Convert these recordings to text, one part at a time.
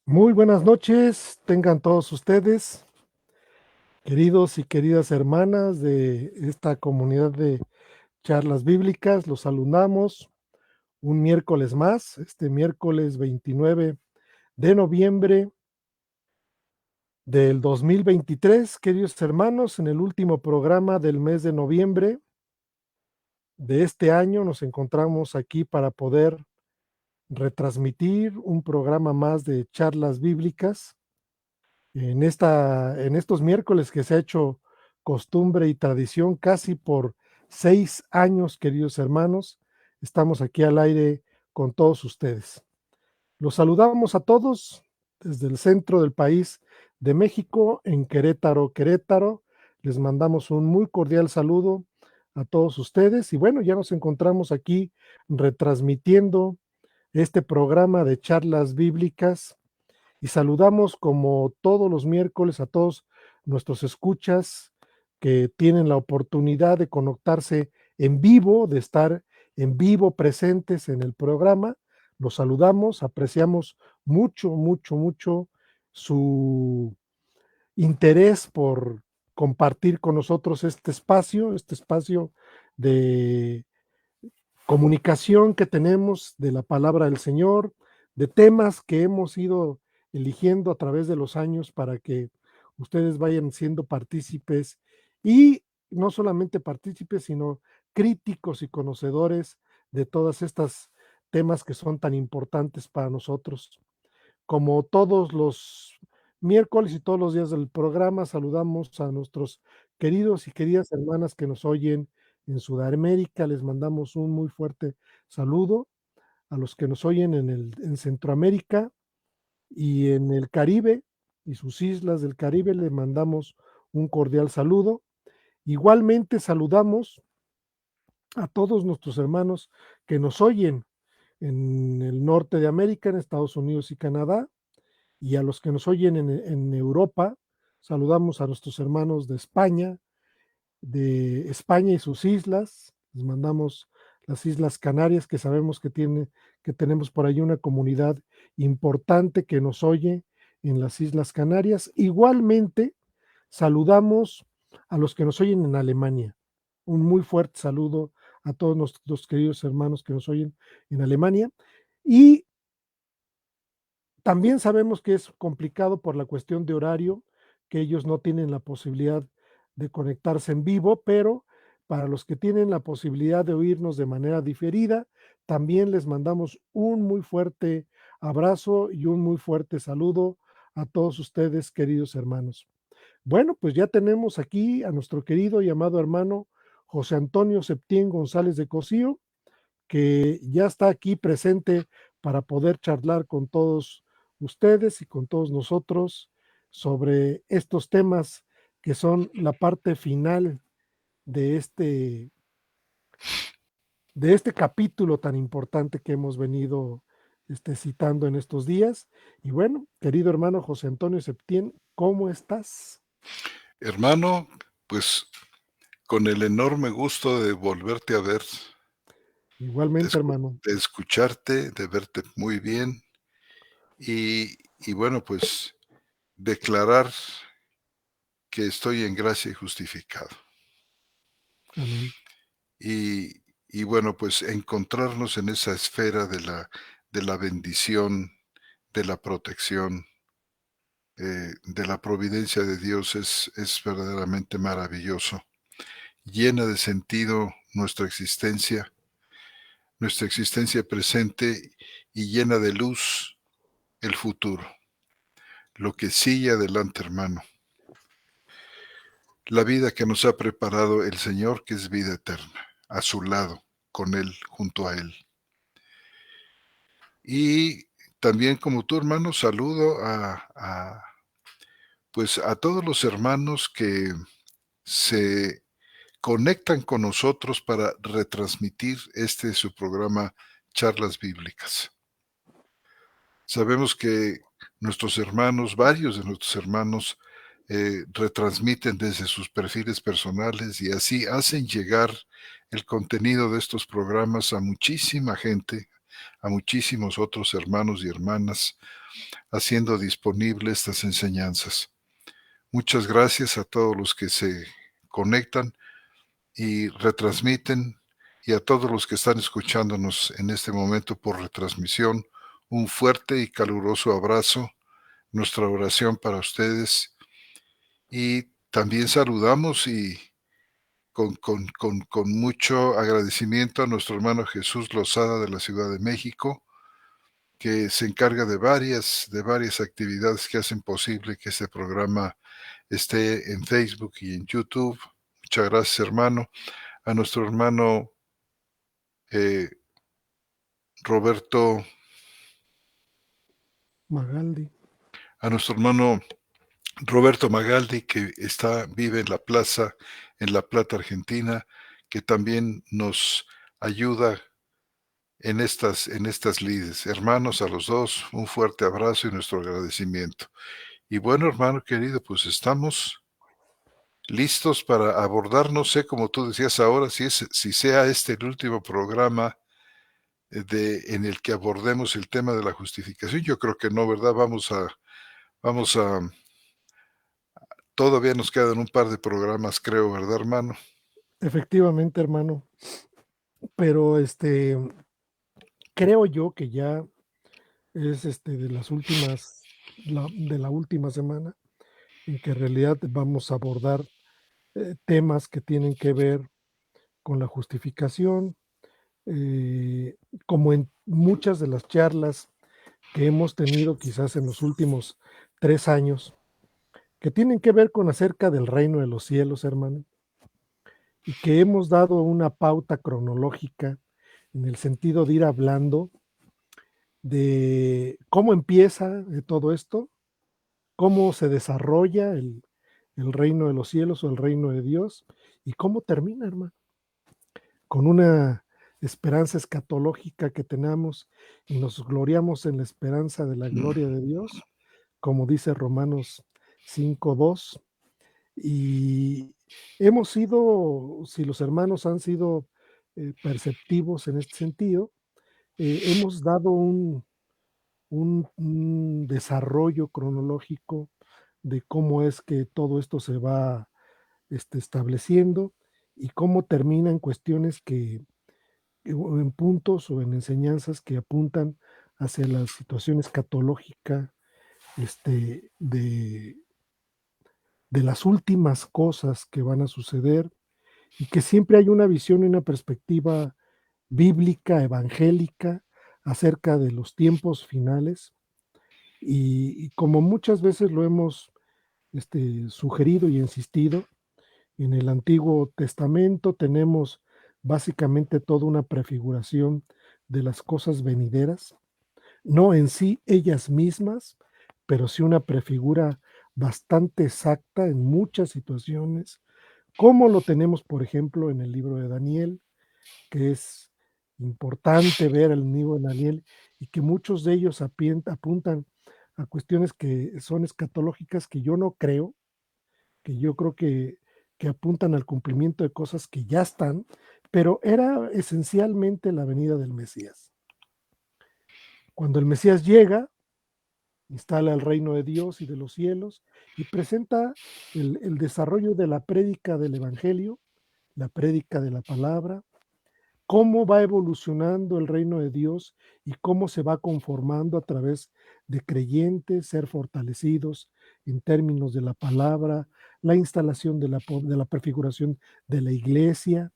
Muy buenas noches, tengan todos ustedes, queridos y queridas hermanas de esta comunidad de charlas bíblicas. Los saludamos un miércoles más, este miércoles 29 de noviembre del 2023. Queridos hermanos, en el último programa del mes de noviembre de este año nos encontramos aquí para poder retransmitir un programa más de charlas bíblicas. En estos miércoles que se ha hecho costumbre y tradición casi por 6 años, queridos hermanos, estamos aquí al aire con todos ustedes. Los saludamos a todos desde el centro del país de México, en Querétaro, Querétaro. Les mandamos un muy cordial saludo a todos ustedes y bueno, ya nos encontramos aquí retransmitiendo este programa de charlas bíblicas y saludamos como todos los miércoles a todos nuestros escuchas que tienen la oportunidad de conectarse en vivo, de estar en vivo presentes en el programa. Los saludamos, apreciamos mucho, mucho, mucho su interés por compartir con nosotros este espacio de comunicación que tenemos de la palabra del Señor, de temas que hemos ido eligiendo a través de los años para que ustedes vayan siendo partícipes y no solamente partícipes, sino críticos y conocedores de todas estas temas que son tan importantes para nosotros. Como todos los miércoles y todos los días del programa, saludamos a nuestros queridos y queridas hermanas que nos oyen en Sudamérica. Les mandamos un muy fuerte saludo. A los que nos oyen en Centroamérica y en el Caribe y sus islas del Caribe, les mandamos un cordial saludo. Igualmente saludamos a todos nuestros hermanos que nos oyen en el norte de América, en Estados Unidos y Canadá, y a los que nos oyen en Europa. Saludamos a nuestros hermanos de España y sus islas. Les mandamos las Islas Canarias, que sabemos que tenemos por ahí una comunidad importante que nos oye en las Islas Canarias. Igualmente, saludamos a los que nos oyen en Alemania. Un muy fuerte saludo a todos nuestros queridos hermanos que nos oyen en Alemania. Y también sabemos que es complicado por la cuestión de horario, que ellos no tienen la posibilidad de conectarse en vivo, pero para los que tienen la posibilidad de oírnos de manera diferida, también les mandamos un muy fuerte abrazo y un muy fuerte saludo a todos ustedes, queridos hermanos. Bueno, pues ya tenemos aquí a nuestro querido y amado hermano José Antonio Septién González de Cosío, que ya está aquí presente para poder charlar con todos ustedes y con todos nosotros sobre estos temas que son la parte final de este capítulo tan importante que hemos venido citando en estos días. Y bueno, querido hermano José Antonio Septién, ¿cómo estás? Hermano, pues con el enorme gusto de volverte a ver, de, Igualmente, escu- hermano. de escucharte, de verte muy bien y bueno, pues declarar que estoy en gracia y justificado. Amén. Y bueno, pues encontrarnos en esa esfera de la bendición, de la protección, de la providencia de Dios es verdaderamente maravilloso. Llena de sentido nuestra existencia presente y llena de luz el futuro, lo que sigue adelante, hermano. La vida que nos ha preparado el Señor, que es vida eterna, a su lado, con Él, junto a Él. Y también como tu hermano, saludo pues a todos los hermanos que se conectan con nosotros para retransmitir su programa Charlas Bíblicas. Sabemos que varios de nuestros hermanos, retransmiten desde sus perfiles personales y así hacen llegar el contenido de estos programas a muchísima gente, a muchísimos otros hermanos y hermanas haciendo disponible estas enseñanzas. Muchas gracias a todos los que se conectan y retransmiten, y a todos los que están escuchándonos en este momento por retransmisión. Un fuerte y caluroso abrazo, nuestra oración para ustedes, y también saludamos y con mucho agradecimiento a nuestro hermano Jesús Lozada de la Ciudad de México, que se encarga de varias actividades que hacen posible que este programa esté en Facebook y en YouTube. Muchas gracias, hermano. A nuestro hermano eh, Roberto, Magaldi. a nuestro hermano Roberto Magaldi, que vive en La Plata, Argentina, que también nos ayuda en estas lides. Hermanos, a los dos, un fuerte abrazo y nuestro agradecimiento. Y bueno, hermano querido, pues estamos listos para abordar, no sé, como tú decías ahora, si sea este el último programa en el que abordemos el tema de la justificación. Yo creo que no, ¿verdad? Vamos a, todavía nos quedan un par de programas, creo, ¿verdad, hermano? Efectivamente, hermano. Pero creo yo que ya es de las últimas, de la última semana, en que en realidad vamos a abordar temas que tienen que ver con la justificación, como en muchas de las charlas que hemos tenido quizás en los últimos 3 años, que tienen que ver con acerca del reino de los cielos, hermano, y que hemos dado una pauta cronológica en el sentido de ir hablando de cómo empieza todo esto, cómo se desarrolla el reino de los cielos o el reino de Dios y cómo termina, hermano, con una esperanza escatológica que tenemos y nos gloriamos en la esperanza de la gloria de Dios, como dice Romanos 5:2. Y hemos sido, si los hermanos han sido perceptivos en este sentido, hemos dado un desarrollo cronológico de cómo es que todo esto se va estableciendo y cómo termina en cuestiones o en puntos o en enseñanzas que apuntan hacia la situación escatológica de las últimas cosas que van a suceder y que siempre hay una visión y una perspectiva bíblica, evangélica, acerca de los tiempos finales. Y como muchas veces lo hemos sugerido y insistido, en el Antiguo Testamento tenemos básicamente toda una prefiguración de las cosas venideras, no en sí ellas mismas, pero sí una prefigura bastante exacta en muchas situaciones, como lo tenemos, por ejemplo, en el libro de Daniel, que es importante ver el libro de Daniel y que muchos de ellos apuntan a cuestiones que son escatológicas que yo no creo, que yo creo que apuntan al cumplimiento de cosas que ya están, pero era esencialmente la venida del Mesías. Cuando el Mesías llega, instala el reino de Dios y de los cielos y presenta el desarrollo de la prédica del Evangelio, la prédica de la palabra, cómo va evolucionando el reino de Dios y cómo se va conformando a través de creyentes, ser fortalecidos en términos de la palabra, la instalación de la prefiguración de la iglesia,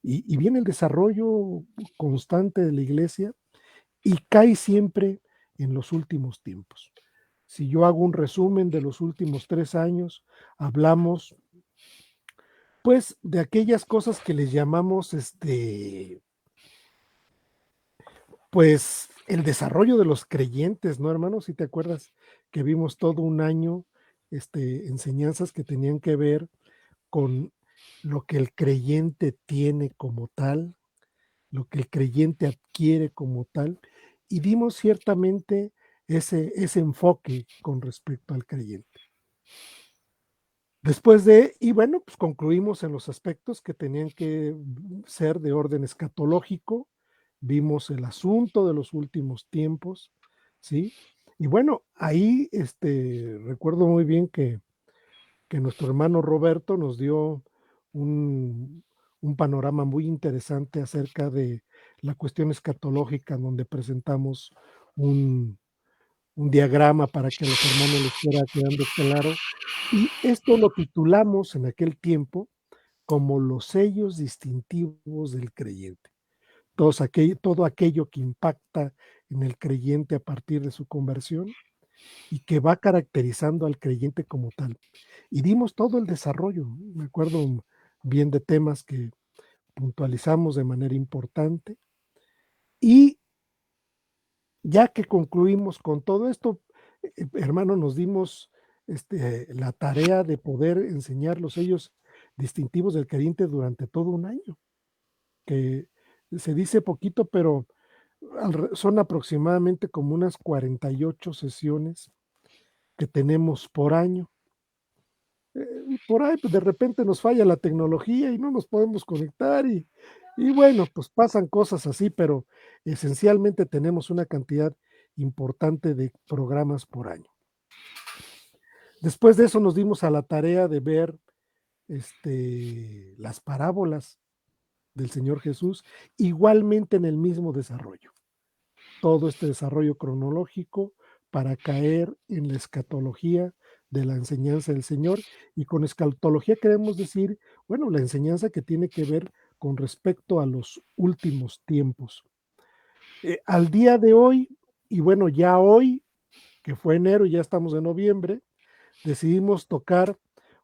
y viene el desarrollo constante de la iglesia y cae siempre en los últimos tiempos. Si yo hago un resumen de los últimos 3 años, hablamos pues de aquellas cosas que les llamamos pues el desarrollo de los creyentes, ¿no, hermano? Si te acuerdas que vimos todo un año enseñanzas que tenían que ver con lo que el creyente tiene como tal, lo que el creyente adquiere como tal, y dimos ciertamente ese enfoque con respecto al creyente. Y bueno, pues concluimos en los aspectos que tenían que ser de orden escatológico, vimos el asunto de los últimos tiempos, ¿sí? Y bueno, ahí recuerdo muy bien que nuestro hermano Roberto nos dio un, un panorama muy interesante acerca de la cuestión escatológica, donde presentamos un, un diagrama para que a los hermanos les fuera quedando claro. Y esto lo titulamos en aquel tiempo como los sellos distintivos del creyente. Todo aquello que impacta en el creyente a partir de su conversión y que va caracterizando al creyente como tal. Y dimos todo el desarrollo, ¿no? Me acuerdo bien de temas que puntualizamos de manera importante. Y ya que concluimos con todo esto, hermano, nos dimos la tarea de poder enseñar los sellos distintivos del creyente durante todo un año, que se dice poquito, pero son aproximadamente como unas 48 sesiones que tenemos por año. Y por ahí, pues, de repente nos falla la tecnología y no nos podemos conectar y bueno, pues, pasan cosas así, pero esencialmente tenemos una cantidad importante de programas por año. Después de eso nos dimos a la tarea de ver, las parábolas del Señor Jesús, igualmente en el mismo desarrollo. Todo este desarrollo cronológico para caer en la escatología de la enseñanza del Señor. Y con escatología queremos decir, bueno, la enseñanza que tiene que ver con respecto a los últimos tiempos. Al día de hoy, y bueno, ya hoy, que fue enero y ya estamos en noviembre, decidimos tocar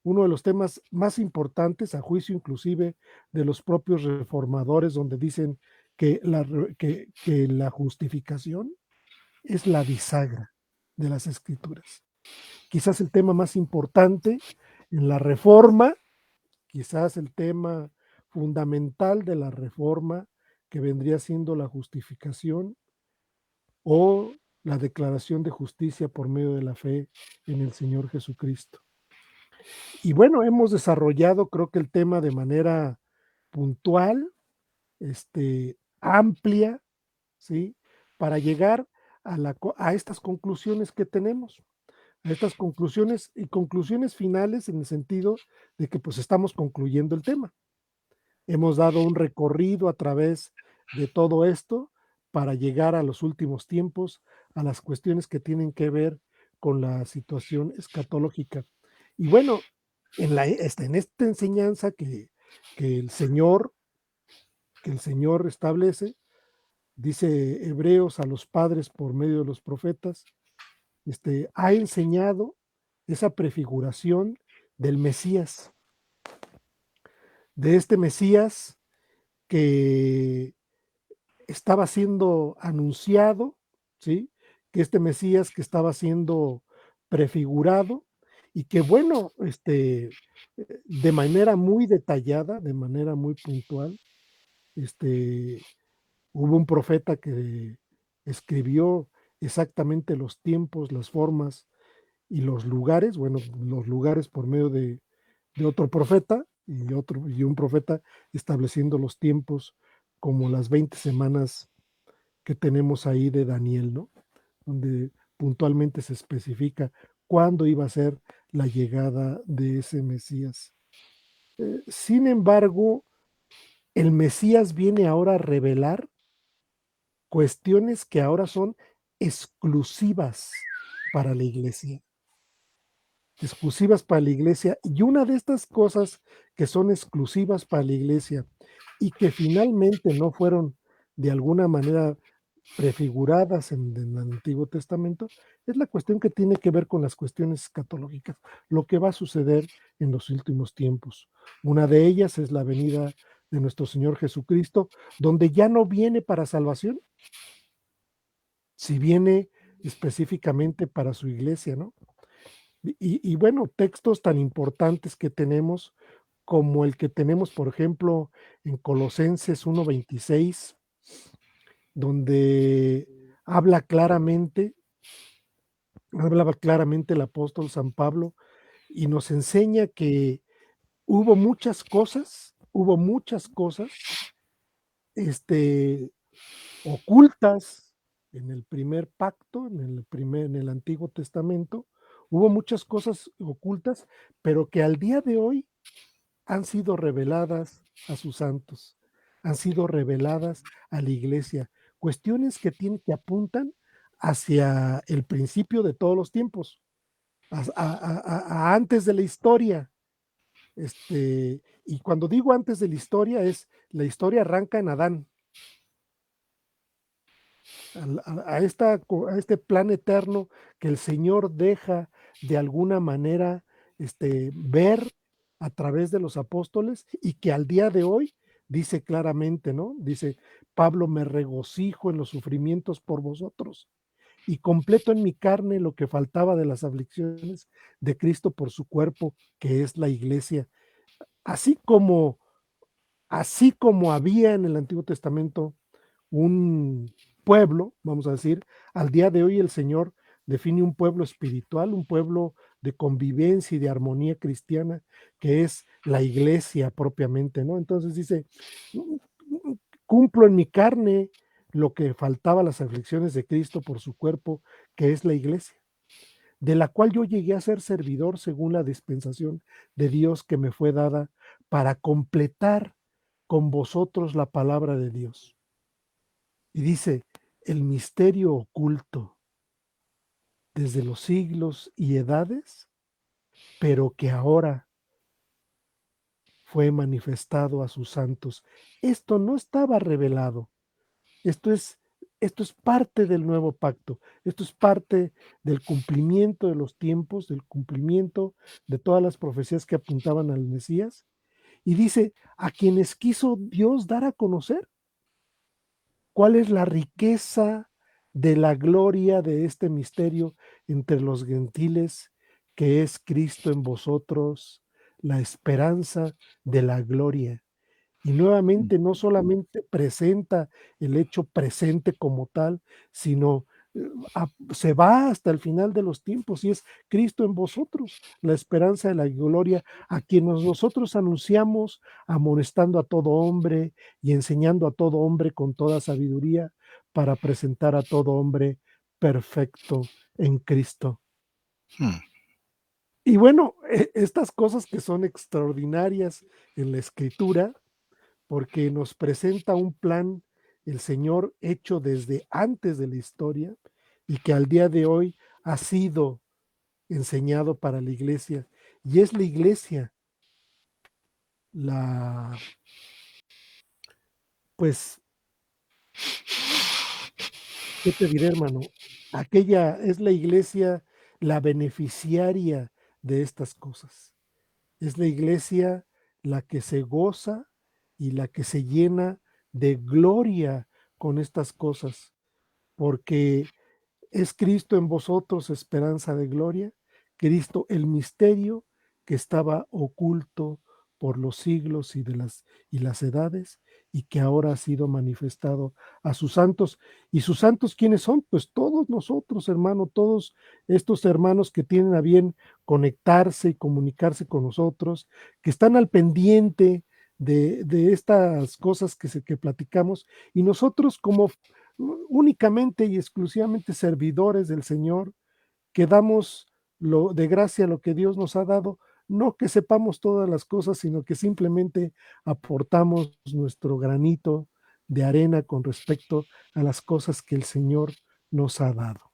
uno de los temas más importantes, a juicio inclusive de los propios reformadores, donde dicen que la justificación es la bisagra de las escrituras. Quizás el tema más importante en la reforma, quizás el tema fundamental de la reforma que vendría siendo la justificación o la declaración de justicia por medio de la fe en el Señor Jesucristo. Y bueno, hemos desarrollado creo que el tema de manera puntual, amplia, ¿sí? Para llegar a estas conclusiones que tenemos. A estas conclusiones y conclusiones finales en el sentido de que pues estamos concluyendo el tema. Hemos dado un recorrido a través de todo esto para llegar a los últimos tiempos, a las cuestiones que tienen que ver con la situación escatológica. Y bueno, en esta enseñanza que el Señor, que el Señor establece, dice Hebreos a los padres por medio de los profetas, ha enseñado esa prefiguración del Mesías, de este Mesías que estaba siendo anunciado, ¿sí? Que este Mesías que estaba siendo prefigurado y que bueno, de manera muy detallada, de manera muy puntual, este, hubo un profeta que escribió exactamente los tiempos, las formas y los lugares, bueno, los lugares por medio de otro profeta y un profeta estableciendo los tiempos como las 20 semanas que tenemos ahí de Daniel, ¿no? Donde puntualmente se especifica cuándo iba a ser la llegada de ese Mesías. Sin embargo, el Mesías viene ahora a revelar cuestiones que ahora son exclusivas para la iglesia. Exclusivas para la iglesia. Y una de estas cosas que son exclusivas para la iglesia y que finalmente no fueron de alguna manera prefiguradas en el Antiguo Testamento, es la cuestión que tiene que ver con las cuestiones escatológicas, lo que va a suceder en los últimos tiempos. Una de ellas es la venida de nuestro Señor Jesucristo, donde ya no viene para salvación, si viene específicamente para su iglesia, ¿no? Y bueno, textos tan importantes que tenemos como el que tenemos, por ejemplo, en Colosenses 1:26, donde habla claramente, hablaba claramente el apóstol San Pablo y nos enseña que hubo muchas cosas, este, ocultas en el primer pacto, en el Antiguo Testamento. Hubo muchas cosas ocultas, pero que al día de hoy han sido reveladas a sus santos, han sido reveladas a la iglesia. Cuestiones que apuntan hacia el principio de todos los tiempos, a antes de la historia. Y cuando digo antes de la historia, la historia arranca en Adán, a este plan eterno que el Señor deja de alguna manera ver a través de los apóstoles y que al día de hoy dice claramente, ¿no? Dice, Pablo, me regocijo en los sufrimientos por vosotros y completo en mi carne lo que faltaba de las aflicciones de Cristo por su cuerpo, que es la iglesia. Así como, así como había en el Antiguo Testamento un pueblo, vamos a decir, al día de hoy el Señor define un pueblo espiritual, un pueblo de convivencia y de armonía cristiana, que es la iglesia propiamente, ¿no? Entonces dice, cumplo en mi carne lo que faltaba a las aflicciones de Cristo por su cuerpo, que es la iglesia, de la cual yo llegué a ser servidor según la dispensación de Dios que me fue dada para completar con vosotros la palabra de Dios. Y dice, el misterio oculto desde los siglos y edades, pero que ahora fue manifestado a sus santos. Esto no estaba revelado. Esto es, esto es parte del nuevo pacto. Esto es parte del cumplimiento de los tiempos, del cumplimiento de todas las profecías que apuntaban al Mesías. Y dice, a quienes quiso Dios dar a conocer cuál es la riqueza de la gloria de este misterio entre los gentiles, que es Cristo en vosotros, la esperanza de la gloria. Y nuevamente no solamente presenta el hecho presente como tal, sino se va hasta el final de los tiempos y es Cristo en vosotros, la esperanza de la gloria, a quienes nosotros anunciamos, amonestando a todo hombre y enseñando a todo hombre con toda sabiduría para presentar a todo hombre perfecto en Cristo. Hmm. Y bueno, estas cosas que son extraordinarias en la escritura, porque nos presenta un plan, el Señor, hecho desde antes de la historia y que al día de hoy ha sido enseñado para la iglesia. Y es la iglesia la, pues, ¿qué te diré, hermano? Aquella es la iglesia la beneficiaria de estas cosas. Es la iglesia la que se goza y la que se llena de gloria con estas cosas, porque es Cristo en vosotros esperanza de gloria, Cristo el misterio que estaba oculto por los siglos y las edades y que ahora ha sido manifestado a sus santos. ¿Y sus santos quiénes son? Pues todos nosotros, hermano, todos estos hermanos que tienen a bien conectarse y comunicarse con nosotros, que están al pendiente de estas cosas que platicamos y nosotros como únicamente y exclusivamente servidores del Señor, que damos de gracia lo que Dios nos ha dado, no que sepamos todas las cosas, sino que simplemente aportamos nuestro granito de arena con respecto a las cosas que el Señor nos ha dado.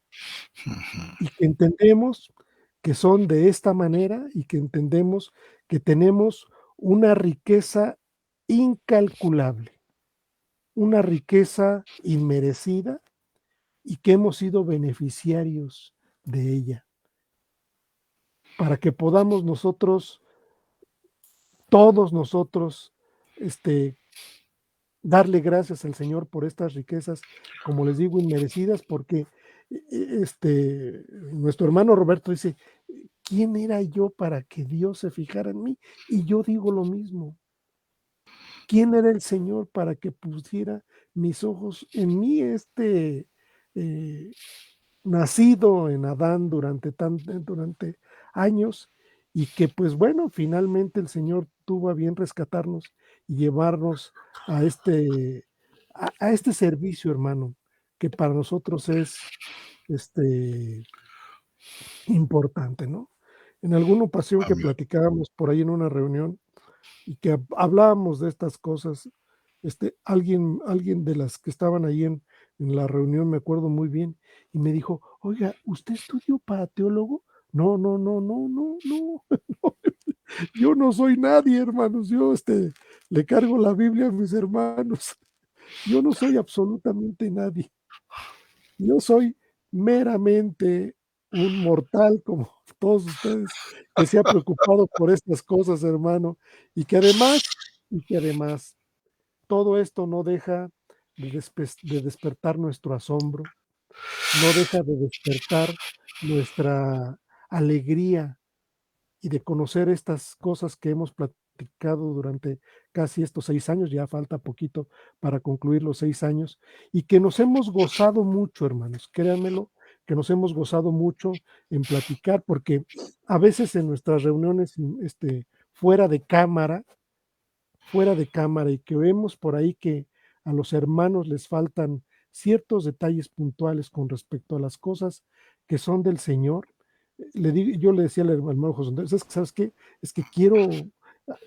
Y que entendemos que son de esta manera y que entendemos que tenemos una riqueza incalculable, una riqueza inmerecida y que hemos sido beneficiarios de ella, para que podamos nosotros, todos nosotros, darle gracias al Señor por estas riquezas, como les digo, inmerecidas, porque nuestro hermano Roberto dice, ¿quién era yo para que Dios se fijara en mí? Y yo digo lo mismo. ¿Quién era el Señor para que pusiera mis ojos en mí, eh, nacido en Adán durante años y que pues bueno, finalmente el Señor tuvo a bien rescatarnos y llevarnos a a este servicio, hermano, que para nosotros es, este, importante, ¿no? En alguna ocasión que Amén. platicábamos por ahí en una reunión y que hablábamos de estas cosas, alguien de las que estaban ahí en la reunión, me acuerdo muy bien, y me dijo: "Oiga, ¿usted estudió para teólogo?". No, no, no, no, no, no, no, yo no soy nadie, hermanos, yo, le cargo la Biblia a mis hermanos, yo no soy absolutamente nadie. Yo soy meramente un mortal como todos ustedes, que se ha preocupado por estas cosas, hermano, y que además todo esto no deja de despertar nuestro asombro, no deja de despertar nuestra alegría y de conocer estas cosas que hemos platicado durante casi estos 6 años, ya falta poquito para concluir los 6 años, y que nos hemos gozado mucho, hermanos, créanmelo, que nos hemos gozado mucho en platicar, porque a veces en nuestras reuniones, fuera de cámara fuera de cámara y que vemos por ahí que a los hermanos les faltan ciertos detalles puntuales con respecto a las cosas que son del Señor. Yo le decía al hermano José Andrés: "Es que, ¿sabes qué? Es que quiero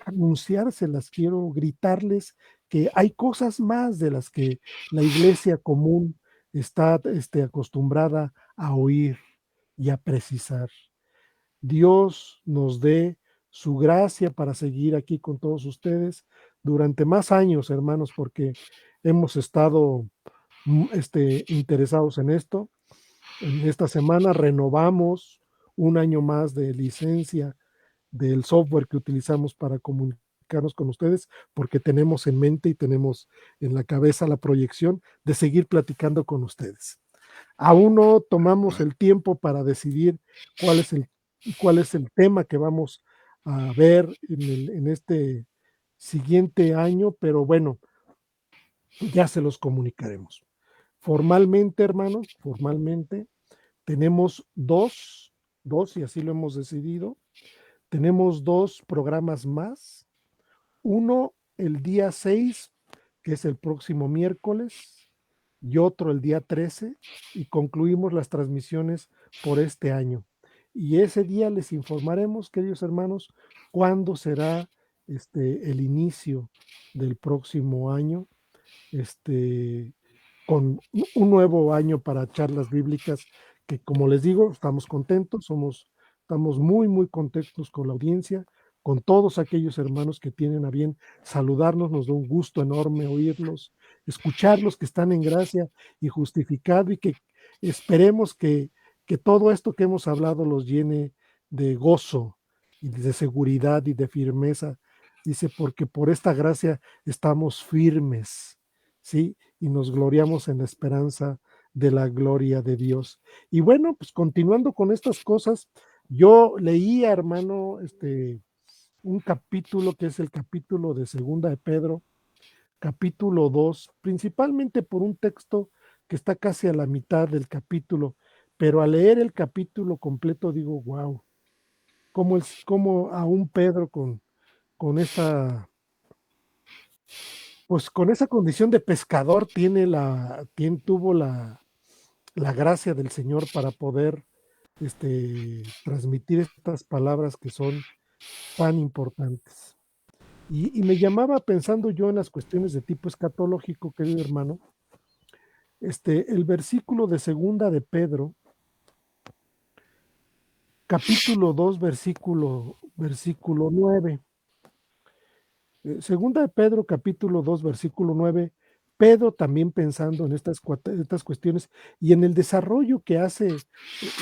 anunciárselas, quiero gritarles que hay cosas más de las que la iglesia común está, acostumbrada a oír y a precisar". Dios nos dé su gracia para seguir aquí con todos ustedes durante más años, hermanos, porque hemos estado, interesados en esto. En esta semana renovamos un año más de licencia del software que utilizamos para comunicarnos con ustedes, porque tenemos en mente y tenemos en la cabeza la proyección de seguir platicando con ustedes. Aún no tomamos Bueno, el tiempo para decidir cuál es el cuál es el tema que vamos a ver en este siguiente año, pero bueno, ya se los comunicaremos. Formalmente, hermanos, formalmente tenemos dos, y así lo hemos decidido, tenemos 2 programas más. Uno el día 6, que es el próximo miércoles, y otro el día 13, y concluimos las transmisiones por este año. Y ese día les informaremos, queridos hermanos, cuándo será el inicio del próximo año, este, con un nuevo año para charlas bíblicas, que como les digo, estamos contentos, estamos muy, muy contentos con la audiencia, con todos aquellos hermanos que tienen a bien saludarnos, nos da un gusto enorme oírlos, escucharlos que están en gracia y justificado, y que esperemos que todo esto que hemos hablado los llene de gozo y de seguridad y de firmeza. Dice, porque por esta gracia estamos firmes, ¿sí? Y nos gloriamos en la esperanza de la gloria de Dios. Y bueno, pues continuando con estas cosas, yo leía, hermano, un capítulo que es el capítulo de Segunda de Pedro, capítulo 2, principalmente por un texto que está casi a la mitad del capítulo, pero al leer el capítulo completo digo, wow, cómo aún Pedro con esa pues con esa condición de pescador tuvo la gracia del Señor para poder transmitir estas palabras que son tan importantes. Y me llamaba pensando yo en las cuestiones de tipo escatológico, querido hermano, el versículo de segunda de Pedro, capítulo 2 versículo 9. Segunda de Pedro, capítulo 2 versículo 9. Pedro también pensando en estas cuestiones y en el desarrollo que hace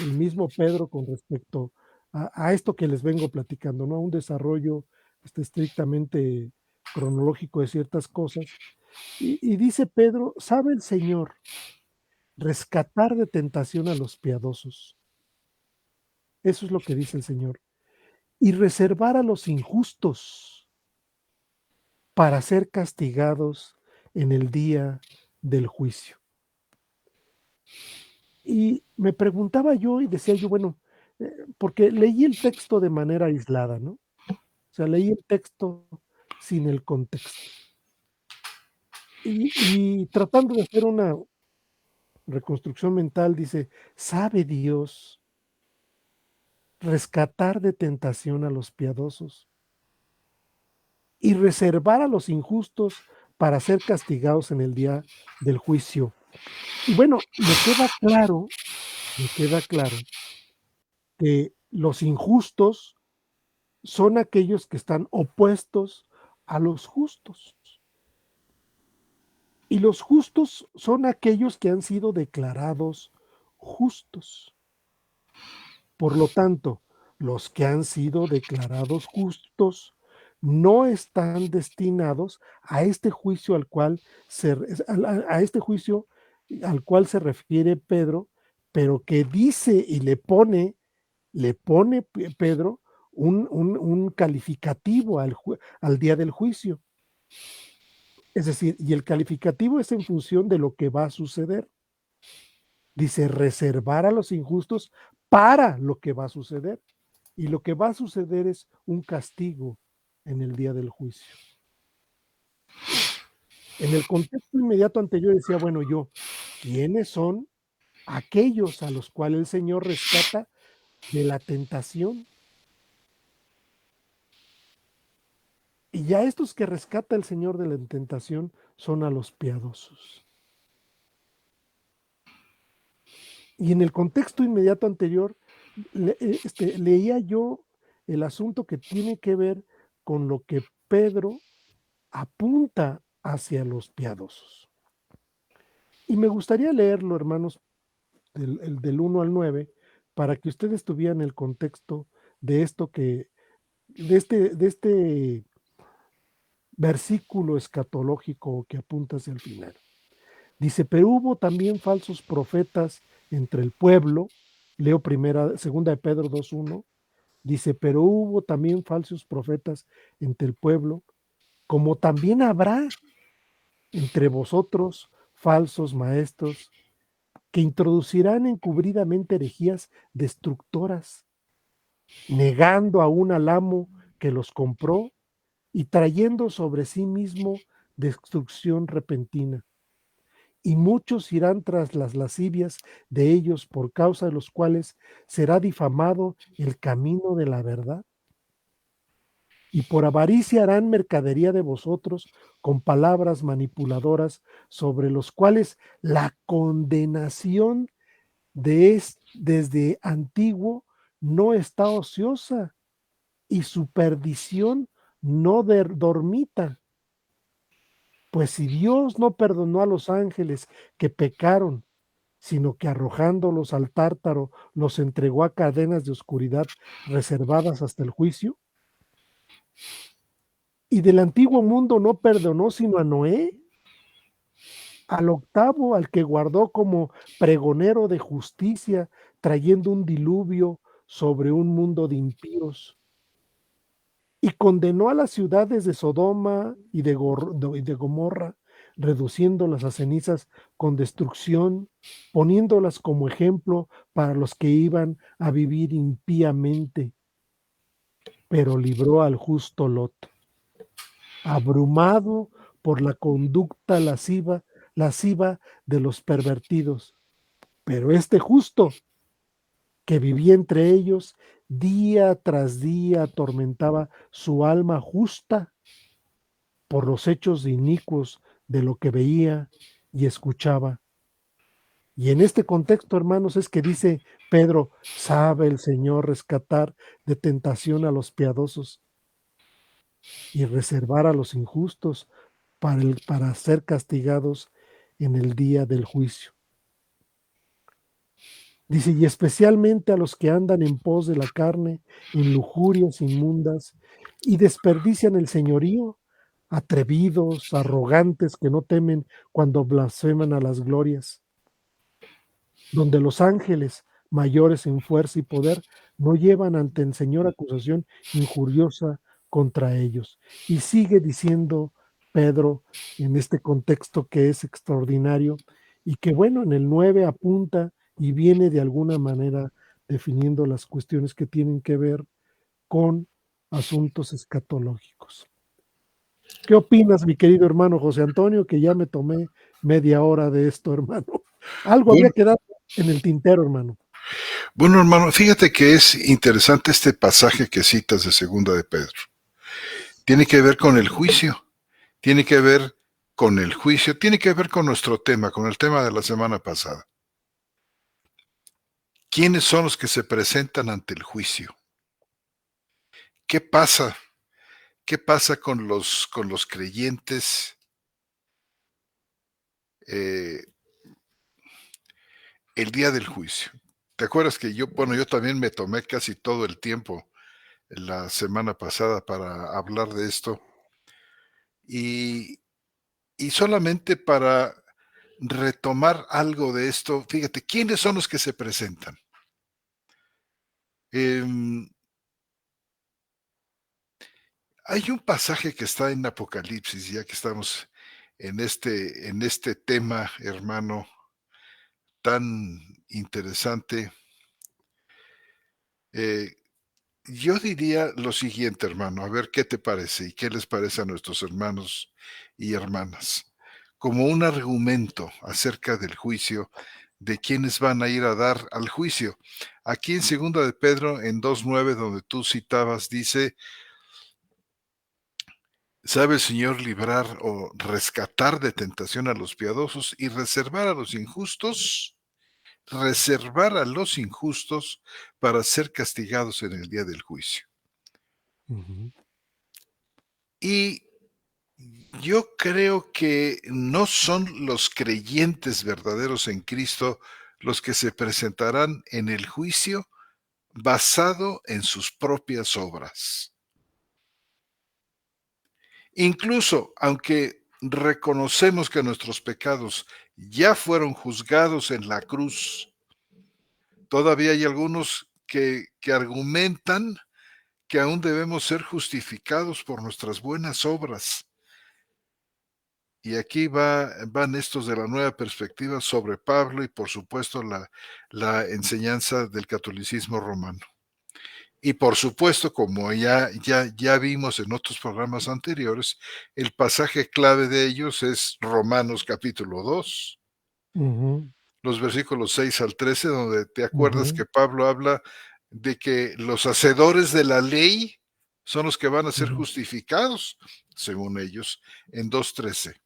el mismo Pedro con respecto a esto que les vengo platicando, ¿no? Un desarrollo estrictamente cronológico de ciertas cosas. Y dice Pedro, sabe el Señor rescatar de tentación a los piadosos. Eso es lo que dice el Señor. Y reservar a los injustos para ser castigados en el día del juicio. Y me preguntaba yo y decía yo, bueno, porque leí el texto de manera aislada, ¿no? O sea, leí el texto sin el contexto. Y tratando de hacer una reconstrucción mental, dice, ¿sabe Dios rescatar de tentación a los piadosos y reservar a los injustos para ser castigados en el día del juicio? Y bueno, me queda claro que los injustos son aquellos que están opuestos a los justos. Y los justos son aquellos que han sido declarados justos. Por lo tanto, los que han sido declarados justos no están destinados a este juicio al cual a este juicio al cual se refiere Pedro, pero que dice y le pone Pedro un calificativo al día del juicio. Es decir, y el calificativo es en función de lo que va a suceder. Dice, reservar a los injustos para lo que va a suceder. Y lo que va a suceder es un castigo en el día del juicio. En el contexto inmediato anterior decía, bueno, ¿quiénes son aquellos a los cuales el Señor rescata de la tentación? Y ya estos que rescata el Señor de la tentación son a los piadosos. Y en el contexto inmediato anterior, leía yo el asunto que tiene que ver con lo que Pedro apunta hacia los piadosos. Y me gustaría leerlo, hermanos, del 1 al 9, para que ustedes tuvieran el contexto de esto de este versículo escatológico que apunta hacia el final. Dice, pero hubo también falsos profetas entre el pueblo. Leo segunda de Pedro 2:1. Dice, pero hubo también falsos profetas entre el pueblo, como también habrá entre vosotros falsos maestros que introducirán encubridamente herejías destructoras, negando aún al amo que los compró y trayendo sobre sí mismo destrucción repentina. Y muchos irán tras las lascivias de ellos, por causa de los cuales será difamado el camino de la verdad. Y por avaricia harán mercadería de vosotros con palabras manipuladoras, sobre los cuales la condenación desde antiguo no está ociosa, y su perdición no dormita. Pues si Dios no perdonó a los ángeles que pecaron, sino que arrojándolos al tártaro los entregó a cadenas de oscuridad reservadas hasta el juicio, y del antiguo mundo no perdonó sino a Noé, al octavo, al que guardó como pregonero de justicia, trayendo un diluvio sobre un mundo de impíos, y condenó a las ciudades de Sodoma y de Gomorra, reduciéndolas a cenizas con destrucción, poniéndolas como ejemplo para los que iban a vivir impíamente, pero libró al justo Lot, abrumado por la conducta lasciva de los pervertidos. Pero este justo, que vivía entre ellos, día tras día atormentaba su alma justa por los hechos inicuos de lo que veía y escuchaba. Y en este contexto, hermanos, es que dice Pedro, sabe el Señor rescatar de tentación a los piadosos y reservar a los injustos para ser castigados en el día del juicio. Dice, y especialmente a los que andan en pos de la carne, en lujurias inmundas, y desperdician el señorío, atrevidos, arrogantes, que no temen cuando blasfeman a las glorias, donde los ángeles, mayores en fuerza y poder, no llevan ante el Señor acusación injuriosa contra ellos. Y sigue diciendo Pedro en este contexto que es extraordinario y que bueno, en el 9 apunta y viene de alguna manera definiendo las cuestiones que tienen que ver con asuntos escatológicos. ¿Qué opinas, mi querido hermano José Antonio? Que ya me tomé media hora de esto, hermano. Algo había Bueno, quedado en el tintero, hermano. bueno, hermano, fíjate que es interesante este pasaje que citas de Segunda de Pedro. Tiene que ver con el juicio, tiene que ver con el juicio, tiene que ver con nuestro tema, con el tema de la semana pasada. ¿Quiénes son los que se presentan ante el juicio? ¿Qué pasa? ¿Qué pasa con los creyentes eh, el día del juicio? ¿Te acuerdas que yo también me tomé casi todo el tiempo la semana pasada para hablar de esto? Y, y solamente para retomar algo de esto, fíjate, ¿quiénes son los que se presentan? Em, Hay un pasaje que está en Apocalipsis, ya que estamos en este tema, hermano, tan interesante. Eh, yo diría lo siguiente, hermano, a ver qué te parece y qué les parece a nuestros hermanos y hermanas, como un argumento acerca del juicio, de quienes van a ir a dar al juicio. Aquí en Segunda de Pedro, en 2:9, donde tú citabas, dice: ¿sabe el Señor librar o rescatar de tentación a los piadosos y reservar a los injustos? Reservar a los injustos para ser castigados en el día del juicio. Ujú, Y yo creo que no son los creyentes verdaderos en Cristo los que se presentarán en el juicio basado en sus propias obras. Incluso aunque reconocemos que nuestros pecados ya fueron juzgados en la cruz, todavía hay algunos que argumentan que aún debemos ser justificados por nuestras buenas obras. Y aquí van estos de la nueva perspectiva sobre Pablo y por supuesto la enseñanza del catolicismo romano. Y por supuesto, como ya vimos en otros programas anteriores, el pasaje clave de ellos es Romanos capítulo 2, ujú, los versículos 6 al 13, donde te acuerdas ujú, que Pablo habla de que los hacedores de la ley son los que van a ser ujú, justificados, según ellos, en 2:13,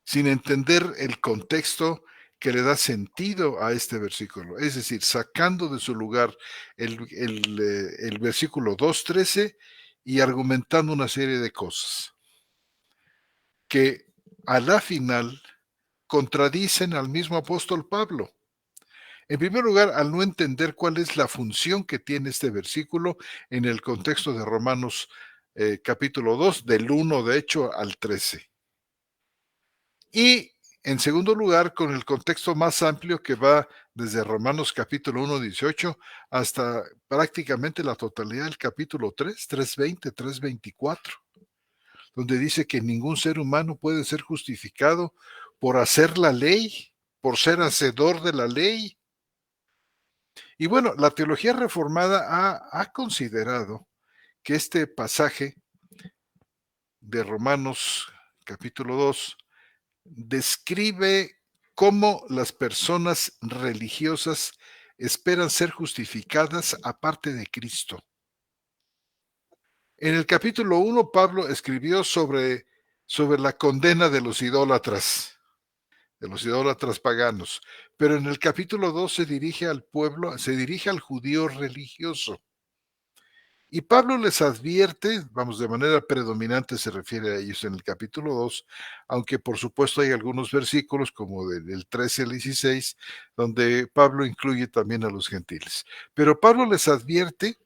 sin entender el contexto que le da sentido a este versículo, es decir, sacando de su lugar el versículo 2:13 y argumentando una serie de cosas que a la final contradicen al mismo apóstol Pablo. En primer lugar, al no entender cuál es la función que tiene este versículo en el contexto de Romanos capítulo 2, del 1 de hecho al 13. Y en segundo lugar, con el contexto más amplio que va desde Romanos capítulo 1, 18 hasta prácticamente la totalidad del capítulo 3, 3:20, 3:24, donde dice que ningún ser humano puede ser justificado por hacer la ley, por ser hacedor de la ley. Y bueno, la teología reformada ha considerado que este pasaje de Romanos capítulo 2 describe cómo las personas religiosas esperan ser justificadas aparte de Cristo. En el capítulo 1, Pablo escribió sobre la condena de los idólatras paganos, pero en el capítulo 2 se dirige al pueblo, se dirige al judío religioso. Y Pablo les advierte, vamos, de manera predominante se refiere a ellos en el capítulo 2, aunque por supuesto hay algunos versículos como del 13 al 16, donde Pablo incluye también a los gentiles. Pero Pablo les advierte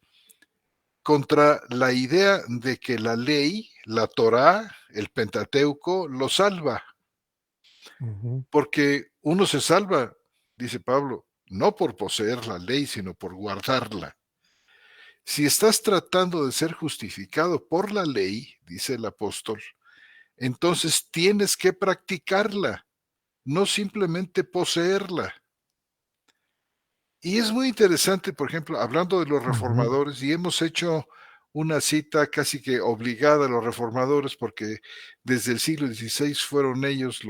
contra la idea de que la ley, la Torá, el Pentateuco, lo salva, ujú, porque uno se salva, dice Pablo, no por poseer la ley, sino por guardarla. Si estás tratando de ser justificado por la ley, dice el apóstol, entonces tienes que practicarla, no simplemente poseerla. Y es muy interesante, por ejemplo, hablando de los ujú, reformadores, y hemos hecho una cita casi que obligada a los reformadores, porque desde el siglo XVI fueron ellos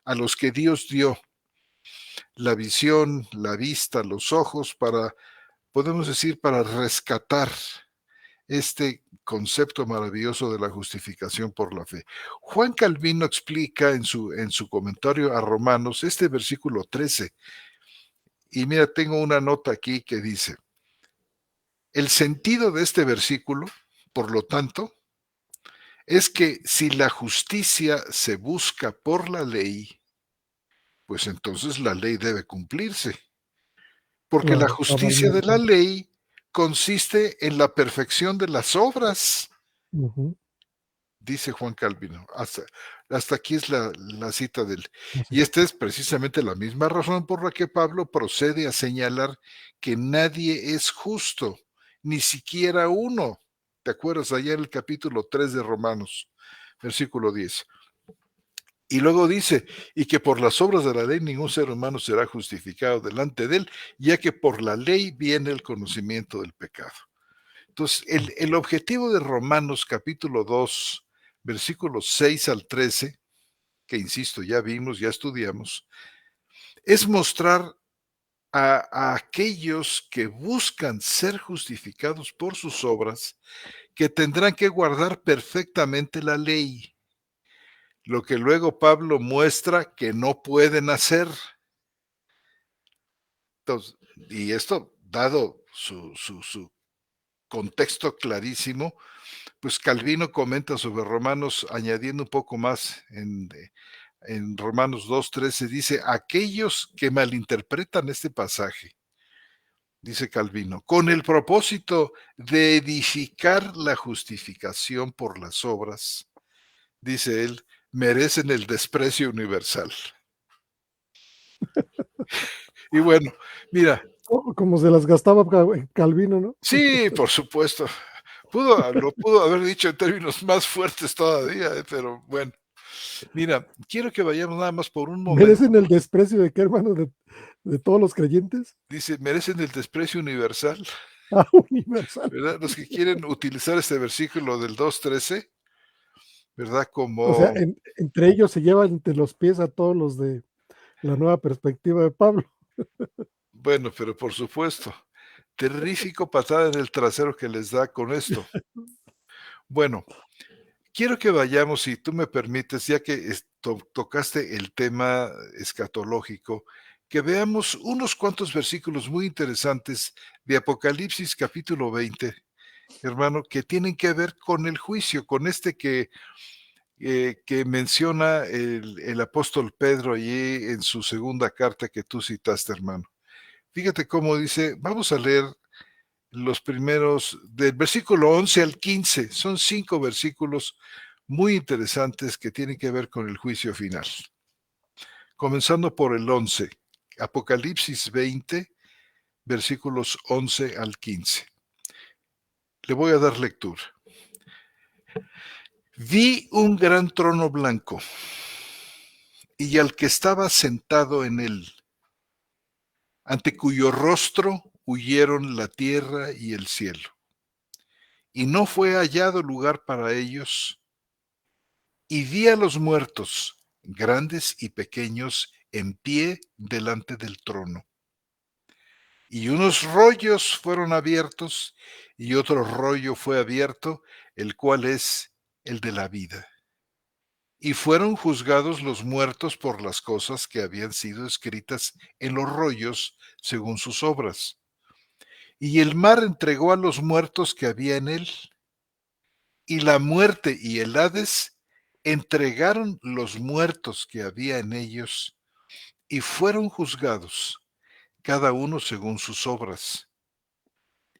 a los que Dios dio la visión, la vista, los ojos para, podemos decir, para rescatar este concepto maravilloso de la justificación por la fe. Juan Calvino explica en su comentario a Romanos este versículo 13. Y mira, tengo una nota aquí que dice, el sentido de este versículo, por lo tanto, es que si la justicia se busca por la ley, pues entonces la ley debe cumplirse, porque la Claro, justicia de la cabalmente. ley consiste en la perfección de las obras, Ujú, dice Juan Calvino. Hasta aquí es la cita de él. así Y es. esta es precisamente la misma razón por la que Pablo procede a señalar que nadie es justo, ni siquiera uno. ¿Te acuerdas allá en el capítulo 3 de Romanos, versículo 10? Y luego dice, y que por las obras de la ley ningún ser humano será justificado delante de él, ya que por la ley viene el conocimiento del pecado. Entonces, el objetivo de Romanos capítulo 2, versículos 6 al 13, que insisto, ya vimos, ya estudiamos, es mostrar a aquellos que buscan ser justificados por sus obras, que tendrán que guardar perfectamente la ley, lo que luego Pablo muestra que no pueden hacer. Entonces, y esto, dado su contexto clarísimo, pues Calvino comenta sobre Romanos, añadiendo un poco más en Romanos 2:13, dice, aquellos que malinterpretan este pasaje, dice Calvino, con el propósito de edificar la justificación por las obras, dice él, merecen el desprecio universal. Y bueno, mira, Como se las gastaba Calvino, ¿no? sí, por supuesto, lo pudo haber dicho en términos más fuertes todavía, pero bueno. Mira, quiero que vayamos nada más por un momento. ¿Merecen el desprecio de qué, hermano? ¿De todos los creyentes? Dice, merecen el desprecio universal, Ah, universal. ¿verdad? Los que quieren utilizar este versículo del 2:13, ¿verdad? O sea, Como, entre ellos se llevan entre los pies a todos los de la nueva perspectiva de Pablo. bueno, pero por supuesto, terrífico patada en el trasero que les da con esto. Bueno, quiero que vayamos, si tú me permites, ya que tocaste el tema escatológico, que veamos unos cuantos versículos muy interesantes de Apocalipsis capítulo 20, hermano, que tienen que ver con el juicio, con este que menciona el apóstol Pedro allí en su segunda carta que tú citaste, hermano. Fíjate cómo dice, vamos a leer los primeros, del versículo 11 al 15, son 5 versículos muy interesantes que tienen que ver con el juicio final. Comenzando por el 11, Apocalipsis 20, versículos 11 al 15. Le voy a dar lectura. Vi un gran trono blanco y al que estaba sentado en él, ante cuyo rostro huyeron la tierra y el cielo, y no fue hallado lugar para ellos, y vi a los muertos, grandes y pequeños, en pie delante del trono. Y unos rollos fueron abiertos, y otro rollo fue abierto, el cual es el de la vida. Y fueron juzgados los muertos por las cosas que habían sido escritas en los rollos según sus obras. Y el mar entregó a los muertos que había en él, y la muerte y el Hades entregaron los muertos que había en ellos, y fueron juzgados, cada uno según sus obras.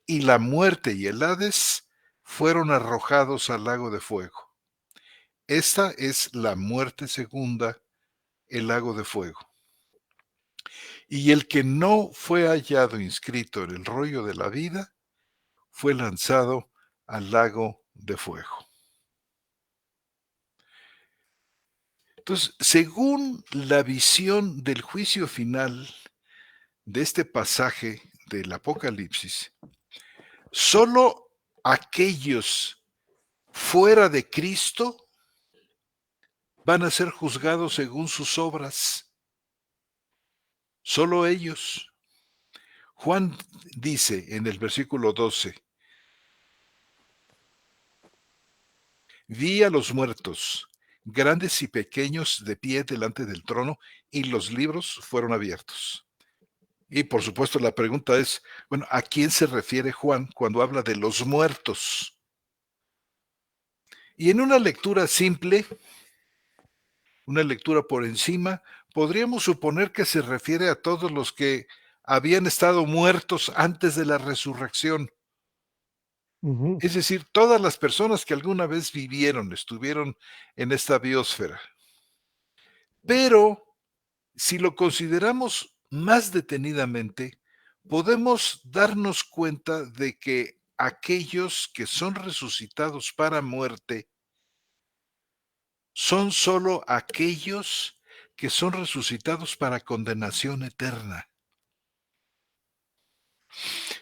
Y la muerte y el Hades fueron arrojados al lago de fuego. Esta es la muerte segunda, el lago de fuego. Y el que no fue hallado inscrito en el rollo de la vida, fue lanzado al lago de fuego. Entonces, según la visión del juicio final de este pasaje del Apocalipsis, solo aquellos fuera de Cristo van a ser juzgados según sus obras. Solo ellos. Juan dice en el versículo 12, vi a los muertos, grandes y pequeños, de pie delante del trono, y los libros fueron abiertos. Y por supuesto la pregunta es, bueno, ¿a quién se refiere Juan cuando habla de los muertos? Y en una lectura simple, una lectura por encima, podríamos suponer que se refiere a todos los que habían estado muertos antes de la resurrección. Ujú, Es decir, todas las personas que alguna vez vivieron, estuvieron en esta biosfera. Pero si lo consideramos más detenidamente, podemos darnos cuenta de que aquellos que son resucitados para muerte son solo aquellos que son resucitados para condenación eterna.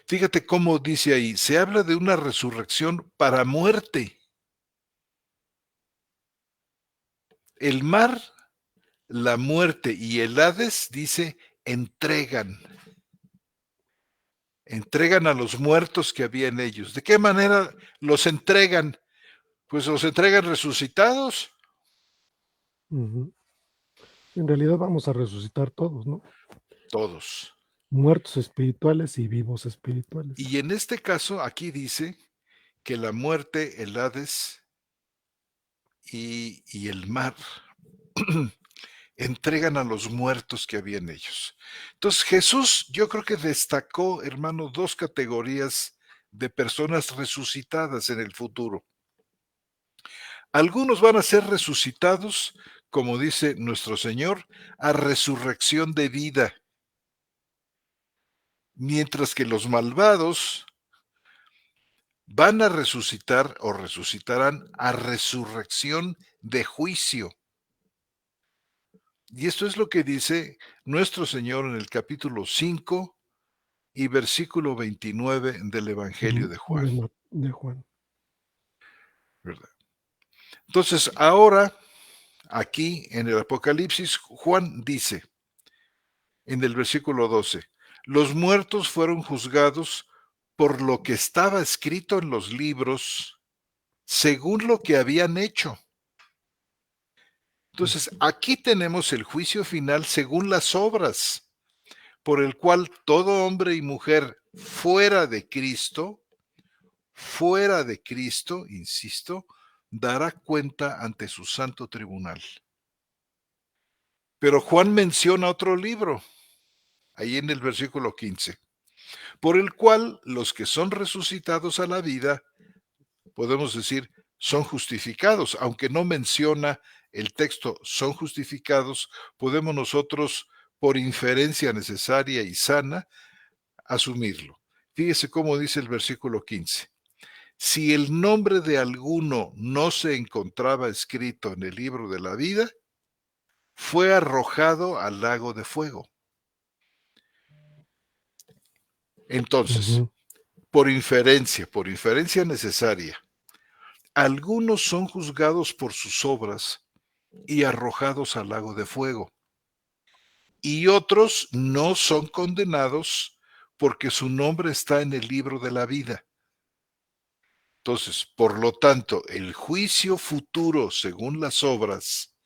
Fíjate cómo dice ahí, se habla de una resurrección para muerte. El mar, la muerte y el Hades, dice, entregan. Entregan a los muertos que había en ellos. ¿De qué manera los entregan? Pues los entregan resucitados. ujú. En realidad vamos a resucitar todos, ¿no? Todos. Muertos espirituales y vivos espirituales. Y en este caso, aquí dice que la muerte, el Hades y el mar entregan a los muertos que había en ellos. Entonces Jesús, yo creo que destacó, hermano, dos categorías de personas resucitadas en el futuro. Algunos van a ser resucitados, como dice nuestro Señor, a resurrección de vida, mientras que los malvados van a resucitar o resucitarán a resurrección de juicio. Y esto es lo que dice nuestro Señor en el capítulo 5 y versículo 29 del Evangelio de Juan, De Juan. ¿verdad? Entonces, ahora, aquí en el Apocalipsis, Juan dice, en el versículo 12, los muertos fueron juzgados por lo que estaba escrito en los libros, según lo que habían hecho. Entonces, aquí tenemos el juicio final según las obras, por el cual todo hombre y mujer fuera de Cristo, insisto, dará cuenta ante su santo tribunal. Pero Juan menciona otro libro, ahí en el versículo 15, por el cual los que son resucitados a la vida, podemos decir, son justificados, aunque no menciona el texto son justificados, podemos nosotros, por inferencia necesaria y sana, asumirlo. Fíjese cómo dice el versículo 15. Si el nombre de alguno no se encontraba escrito en el libro de la vida, fue arrojado al lago de fuego. Entonces, Ujú, por inferencia necesaria, algunos son juzgados por sus obras y arrojados al lago de fuego, y otros no son condenados porque su nombre está en el libro de la vida. Entonces, por lo tanto, el juicio futuro según las obras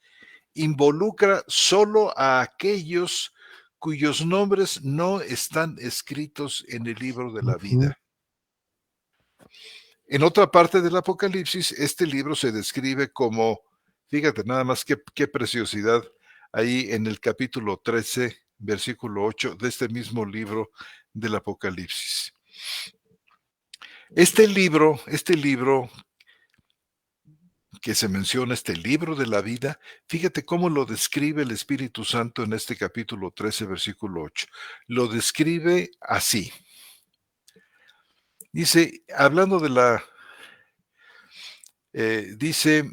involucra solo a aquellos cuyos nombres no están escritos en el libro de la ujú, vida. En otra parte del Apocalipsis, este libro se describe como, fíjate nada más qué preciosidad, ahí en el capítulo 13, versículo 8 de este mismo libro del Apocalipsis. Este libro que se menciona, este libro de la vida, fíjate cómo lo describe el Espíritu Santo en este capítulo 13, versículo 8. Lo describe así. Dice, hablando de dice,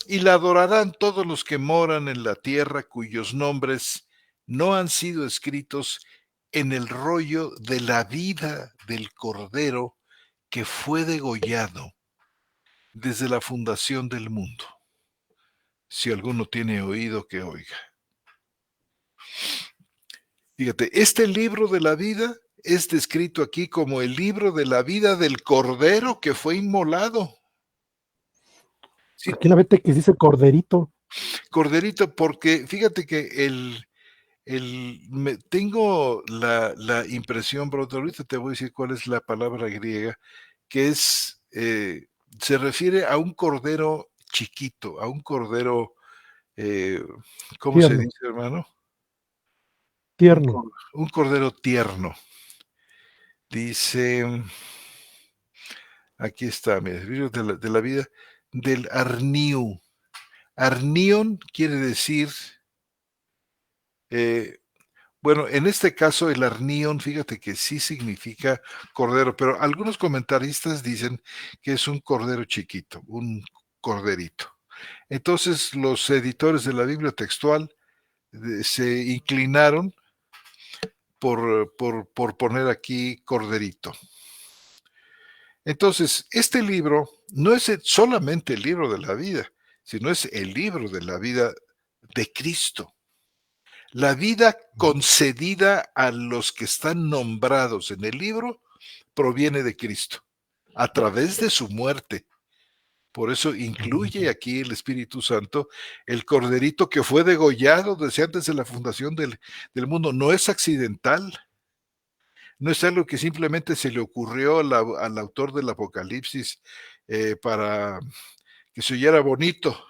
y la adorarán todos los que moran en la tierra cuyos nombres no han sido escritos en el rollo de la vida del Cordero que fue degollado desde la fundación del mundo. Si alguno tiene oído, que oiga. Fíjate, este libro de la vida es descrito aquí como el libro de la vida del Cordero que fue inmolado. Sí, Aquí en la BTX dice corderito. Corderito, porque fíjate que tengo la impresión, brother, ahorita te voy a decir cuál es la palabra griega, que es, se refiere a un cordero chiquito, a un cordero, eh, ¿cómo se Tierno, dice, hermano? tierno. Un cordero tierno. Dice, aquí está, mira, el libro de la vida del Arniu. Arnion quiere decir, eh, bueno, en este caso el arnión, fíjate que sí significa cordero, pero algunos comentaristas dicen que es un cordero chiquito, un corderito. Entonces los editores de la Biblia textual se inclinaron por poner aquí corderito. Entonces, este libro no es solamente el libro de la vida, sino es el libro de la vida de Cristo. La vida concedida a los que están nombrados en el libro proviene de Cristo, a través de su muerte. Por eso incluye aquí el Espíritu Santo, el corderito que fue degollado desde antes de la fundación del mundo. No es accidental, no es algo que simplemente se le ocurrió al autor del Apocalipsis para que se oyera bonito.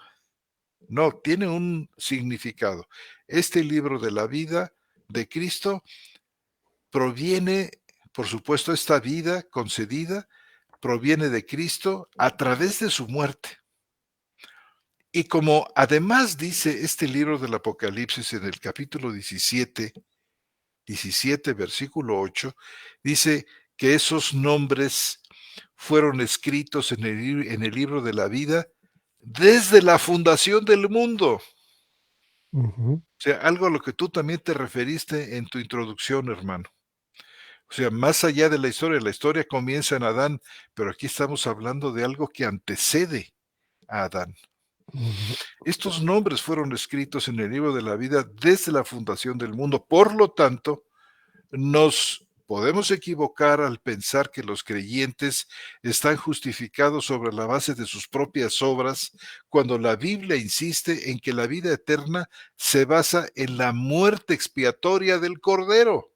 No, tiene un significado. Este libro de la vida de Cristo proviene, por supuesto, esta vida concedida proviene de Cristo a través de su muerte. Y como además dice este libro del Apocalipsis en el capítulo 17, versículo 8, dice que esos nombres fueron escritos en el libro de la vida desde la fundación del mundo. Ujú. O sea, algo a lo que tú también te referiste en tu introducción, hermano. O sea, más allá de la historia comienza en Adán, pero aquí estamos hablando de algo que antecede a Adán. Ujú. Estos nombres fueron escritos en el libro de la vida desde la fundación del mundo. Por lo tanto, nos podemos equivocar al pensar que los creyentes están justificados sobre la base de sus propias obras, cuando la Biblia insiste en que la vida eterna se basa en la muerte expiatoria del Cordero,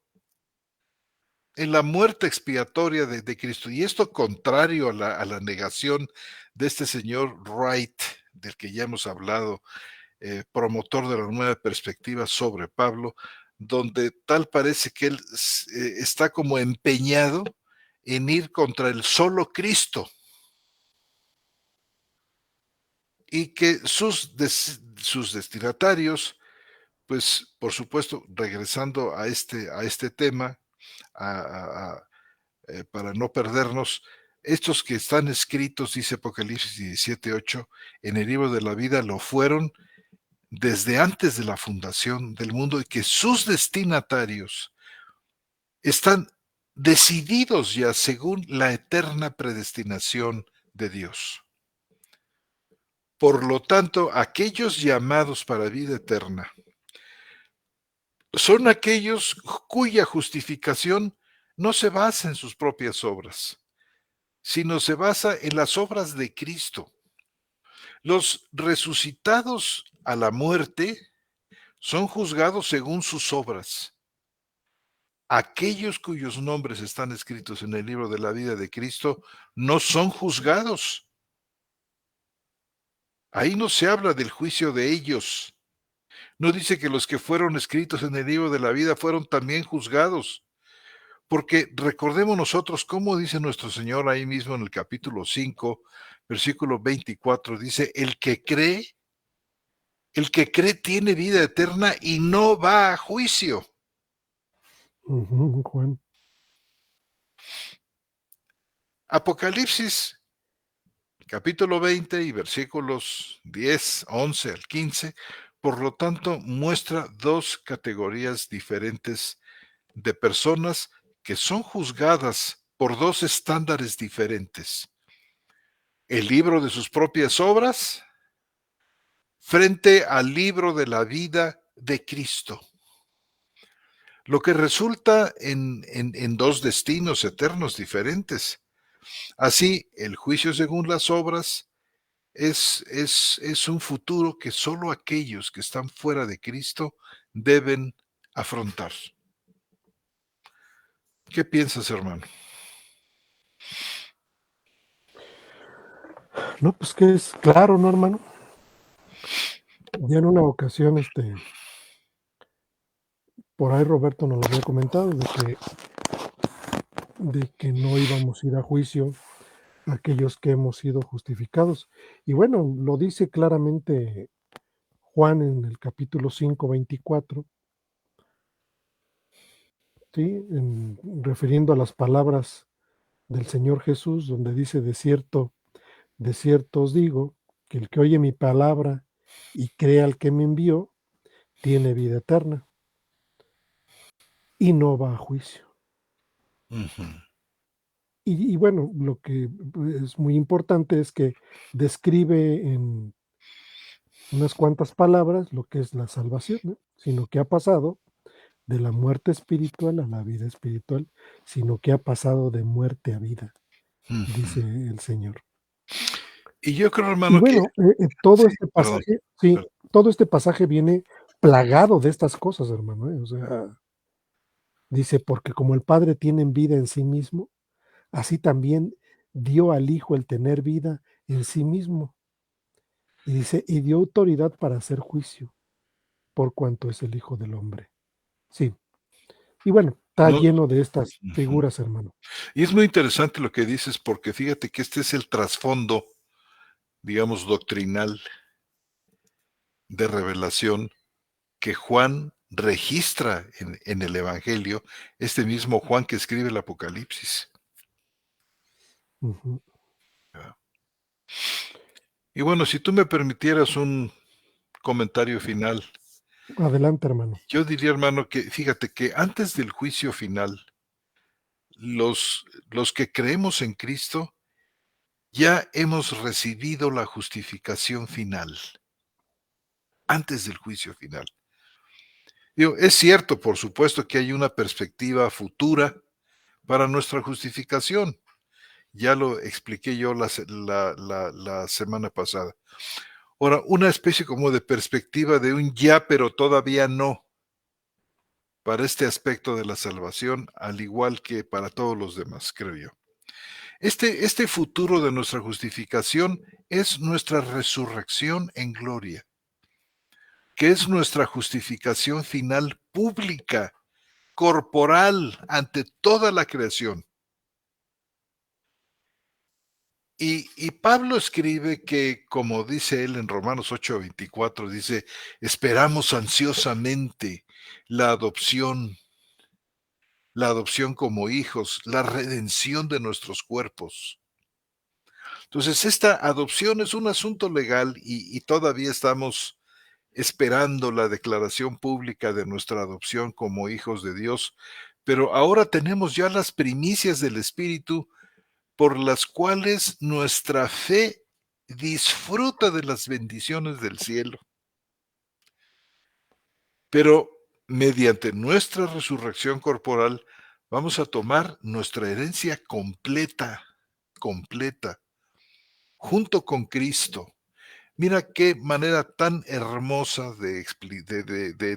en la muerte expiatoria de Cristo. Y esto contrario a la negación de este señor Wright, del que ya hemos hablado, promotor de la nueva perspectiva sobre Pablo, donde tal parece que él está como empeñado en ir contra el solo Cristo y que sus destinatarios, pues por supuesto, regresando a este tema, para no perdernos, estos que están escritos, dice Apocalipsis 17:8, en el libro de la vida lo fueron desde antes de la fundación del mundo y que sus destinatarios están decididos ya según la eterna predestinación de Dios. Por lo tanto, aquellos llamados para vida eterna son aquellos cuya justificación no se basa en sus propias obras, sino se basa en las obras de Cristo. Los resucitados a la muerte son juzgados según sus obras. Aquellos cuyos nombres están escritos en el libro de la vida de Cristo no son juzgados. Ahí no se habla del juicio de ellos. No dice que los que fueron escritos en el libro de la vida fueron también juzgados. Porque recordemos nosotros cómo dice nuestro Señor ahí mismo en el capítulo 5, versículo 24, dice, el que cree tiene vida eterna y no va a juicio. Juan. Apocalipsis capítulo 20 y versículos 10, 11 al 15, por lo tanto, muestra dos categorías diferentes de personas que son juzgadas por dos estándares diferentes: el libro de sus propias obras frente al libro de la vida de Cristo, lo que resulta en dos destinos eternos diferentes. Así, el juicio según las obras es un futuro que solo aquellos que están fuera de Cristo deben afrontar. ¿Qué piensas, hermano? No, pues que es claro, ¿no, hermano? Ya en una ocasión, por ahí Roberto nos lo había comentado, de que no íbamos a ir a juicio aquellos que hemos sido justificados. Y bueno, lo dice claramente Juan en el capítulo 5, 24, ¿sí? Refiriendo a las palabras del Señor Jesús, donde dice, de cierto os digo, que el que oye mi palabra y cree al que me envió, tiene vida eterna y no va a juicio. Ujú, Y bueno, lo que es muy importante es que describe en unas cuantas palabras lo que es la salvación, ¿no? Sino que ha pasado de la muerte espiritual a la vida espiritual, sino que ha pasado de muerte a vida, ujú. dice el Señor. Y yo creo, Y hermano, que bueno, todo sí, este perdón, pasaje, sí, perdón. todo este pasaje viene plagado de estas cosas, hermano, ¿eh? O sea, dice, porque como el Padre tiene vida en sí mismo, así también dio al Hijo el tener vida en sí mismo. Y dice, y dio autoridad para hacer juicio, por cuanto es el Hijo del Hombre. Sí. Y bueno, está No, lleno de estas ujú. figuras, hermano. Y es muy interesante lo que dices, porque fíjate que este es el trasfondo, digamos, doctrinal de revelación que Juan registra en el Evangelio, este mismo Juan que escribe el Apocalipsis. Ujú. ¿Verdad? Y bueno, si tú me permitieras un comentario final, Adelante, hermano. yo diría, hermano, que fíjate que antes del juicio final, los que creemos en Cristo ya hemos recibido la justificación final, antes del juicio final. Digo, es cierto, por supuesto, que hay una perspectiva futura para nuestra justificación. Ya lo expliqué yo la semana pasada. Ahora, una especie como de perspectiva de un ya, pero todavía no, para este aspecto de la salvación, al igual que para todos los demás, creo yo. Este futuro de nuestra justificación es nuestra resurrección en gloria, que es nuestra justificación final pública, corporal, ante toda la creación. Y Pablo escribe que, como dice él en Romanos 8:24, dice, esperamos ansiosamente la adopción como hijos, la redención de nuestros cuerpos. Entonces, esta adopción es un asunto legal y todavía estamos esperando la declaración pública de nuestra adopción como hijos de Dios, pero ahora tenemos ya las primicias del Espíritu por las cuales nuestra fe disfruta de las bendiciones del cielo. Pero mediante nuestra resurrección corporal vamos a tomar nuestra herencia completa, completa, junto con Cristo. Mira qué manera tan hermosa de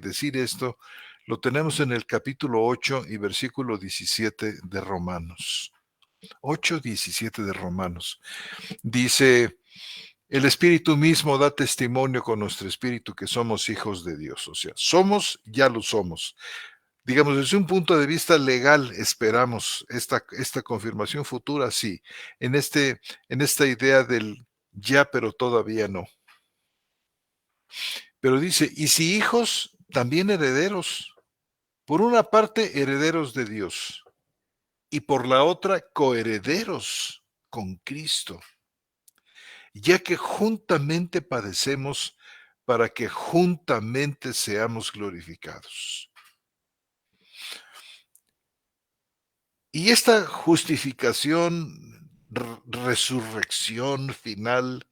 decir esto. Lo tenemos en el capítulo 8 y versículo 17 de Romanos. 8:17 de Romanos. Dice, el Espíritu mismo da testimonio con nuestro espíritu que somos hijos de Dios. O sea, somos, ya lo somos. Digamos, desde un punto de vista legal, esperamos esta confirmación futura, sí. En esta idea del ya, pero todavía no. Pero dice, y si hijos, también herederos. Por una parte, herederos de Dios. Y por la otra, coherederos con Cristo, ya que juntamente padecemos para que juntamente seamos glorificados. Y esta justificación, resurrección final,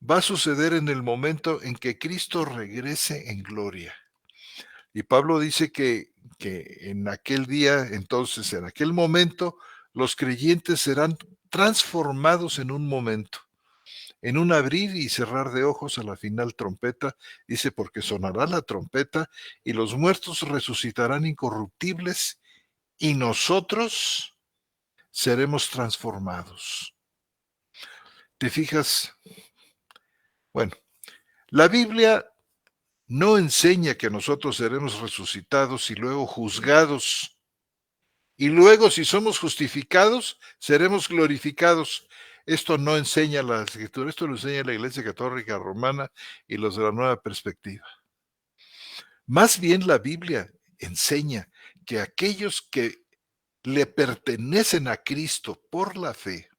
va a suceder en el momento en que Cristo regrese en gloria. Y Pablo dice que en aquel día, entonces, en aquel momento, los creyentes serán transformados en un momento, en un abrir y cerrar de ojos a la final trompeta. Dice, porque sonará la trompeta y los muertos resucitarán incorruptibles y nosotros seremos transformados. ¿Te fijas? Bueno, la Biblia no enseña que nosotros seremos resucitados y luego juzgados. Y luego, si somos justificados, seremos glorificados. Esto no enseña la Escritura, esto lo enseña la Iglesia Católica Romana y los de la Nueva Perspectiva. Más bien la Biblia enseña que aquellos que le pertenecen a Cristo por la fe,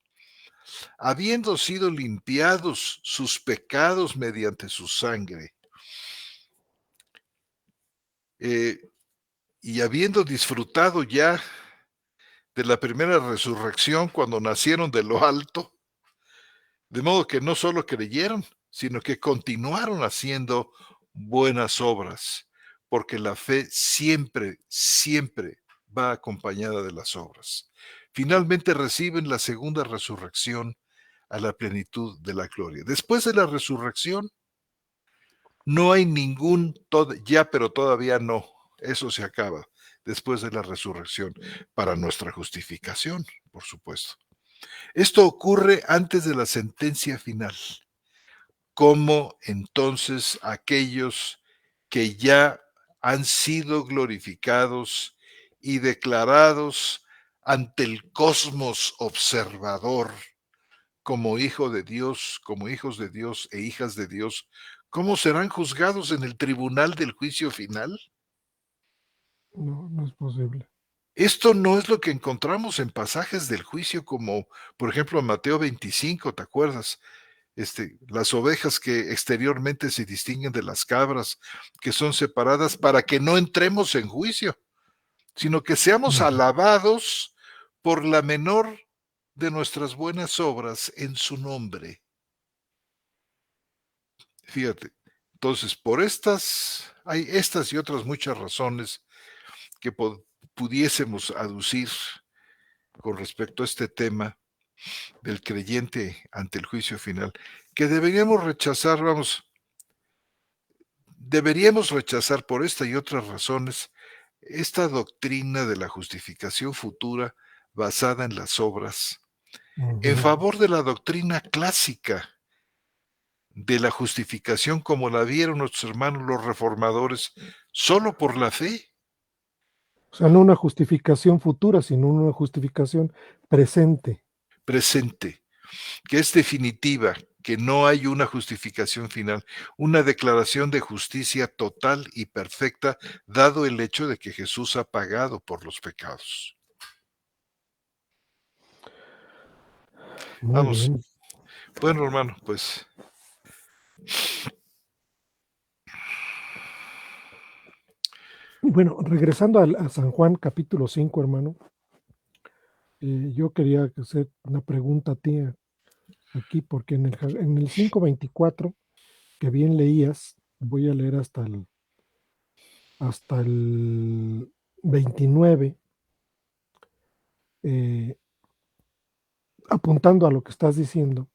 habiendo sido limpiados sus pecados mediante su sangre, y habiendo disfrutado ya de la primera resurrección cuando nacieron de lo alto, de modo que no solo creyeron, sino que continuaron haciendo buenas obras, porque la fe siempre, siempre va acompañada de las obras. Finalmente reciben la segunda resurrección a la plenitud de la gloria. Después de la resurrección, no hay ningún ya, pero todavía no. Eso se acaba después de la resurrección para nuestra justificación, por supuesto. Esto ocurre antes de la sentencia final. ¿Cómo entonces aquellos que ya han sido glorificados y declarados ante el cosmos observador como hijo de Dios, como hijos de Dios e hijas de Dios, cómo serán juzgados en el tribunal del juicio final? No, no es posible. Esto no es lo que encontramos en pasajes del juicio como, por ejemplo, Mateo 25, ¿te acuerdas? Las ovejas que exteriormente se distinguen de las cabras, que son separadas para que no entremos en juicio, sino que seamos Ujú. alabados por la menor de nuestras buenas obras en su nombre. Fíjate, entonces hay estas y otras muchas razones que pudiésemos aducir con respecto a este tema del creyente ante el juicio final, que deberíamos rechazar por esta y otras razones esta doctrina de la justificación futura basada en las obras, en Ujú. favor de la doctrina clásica de la justificación como la vieron nuestros hermanos los reformadores, solo por la fe O sea, no una justificación futura, sino una justificación presente. presente, que es definitiva, que no hay una justificación final, una declaración de justicia total y perfecta, dado el hecho de que Jesús ha pagado por los pecados. Muy Vamos, bien. bueno, hermano, pues Bueno, regresando a San Juan capítulo 5, hermano, yo quería hacer una pregunta a ti aquí, porque en el 5:24, que bien leías, voy a leer hasta el 29, eh, apuntando a lo que estás diciendo.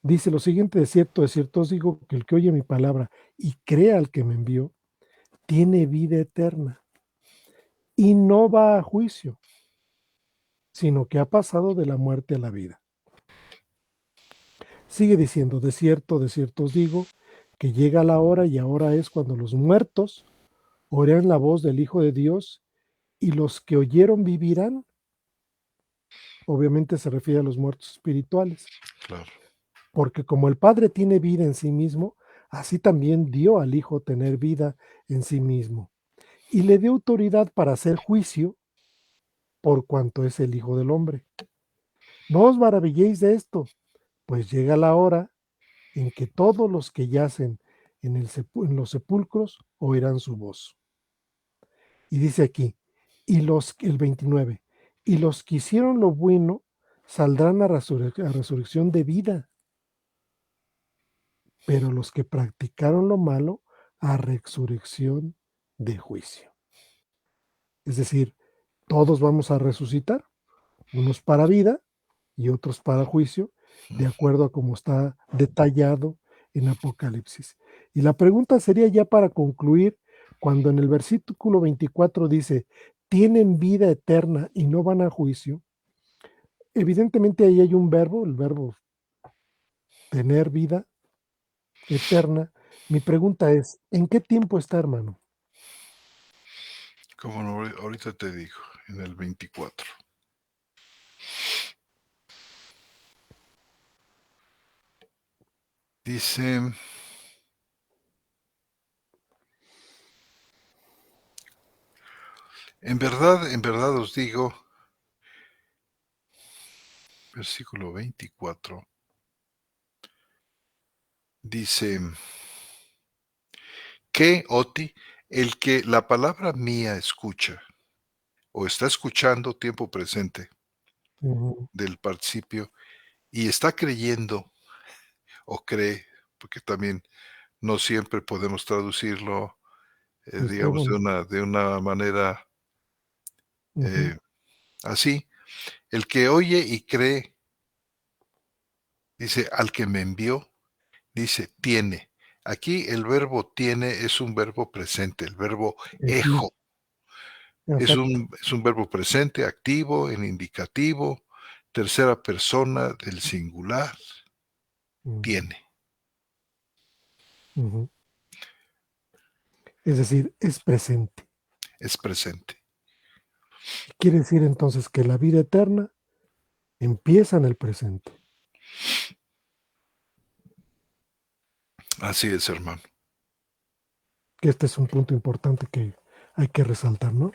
Dice lo siguiente: de cierto os digo que el que oye mi palabra y crea al que me envió, tiene vida eterna y no va a juicio, sino que ha pasado de la muerte a la vida. Sigue diciendo: de cierto os digo, que llega la hora y ahora es cuando los muertos oirán la voz del Hijo de Dios y los que oyeron vivirán. Obviamente se refiere a los muertos espirituales, claro. porque como el Padre tiene vida en sí mismo, así también dio al Hijo tener vida en sí mismo, y le dio autoridad para hacer juicio por cuanto es el Hijo del Hombre. No os maravilléis de esto, pues llega la hora en que todos los que yacen en los sepulcros oirán su voz. Y dice aquí, el 29, y los que hicieron lo bueno saldrán a resurrección de vida, pero los que practicaron lo malo a resurrección de juicio. Es decir, todos vamos a resucitar, unos para vida y otros para juicio, de acuerdo a cómo está detallado en Apocalipsis. Y la pregunta sería ya para concluir, cuando en el versículo 24 dice, tienen vida eterna y no van a juicio, evidentemente ahí hay un verbo, el verbo tener vida eterna. Mi pregunta es, ¿en qué tiempo está, hermano? Como no, ahorita te digo, en el 24. Dice, en verdad os digo, versículo 24, dice, que, Oti, el que la palabra mía escucha, o está escuchando tiempo presente Ujú, del participio, y está creyendo o cree, porque también no siempre podemos traducirlo, digamos, extremo, de una manera ujú, eh, así. El que oye y cree, dice, al que me envió, dice, tiene. Aquí el verbo tiene es un verbo presente, el verbo sí, ejo. exacto. Es un verbo presente, activo, en indicativo, tercera persona del singular, Ujú, tiene, ujú. Es decir, es presente. es presente. Quiere decir entonces que la vida eterna empieza en el presente, Así es, hermano. que este es un punto importante que hay que resaltar, ¿no?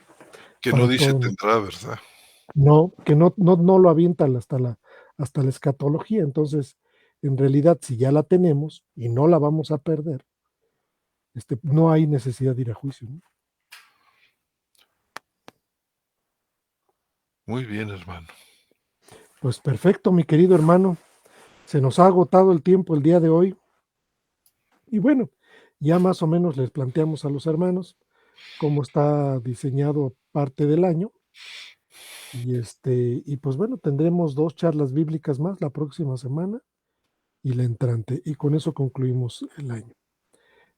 Que no Para dice todo, tendrá, ¿verdad? no, que no lo avientan hasta la escatología. Entonces, en realidad, si ya la tenemos y no la vamos a perder, no hay necesidad de ir a juicio, ¿no? Muy bien, hermano. Pues perfecto, mi querido hermano. Se nos ha agotado el tiempo el día de hoy. Y bueno, ya más o menos les planteamos a los hermanos cómo está diseñado parte del año. Y pues bueno, tendremos 2 charlas bíblicas más la próxima semana y la entrante, y con eso concluimos el año.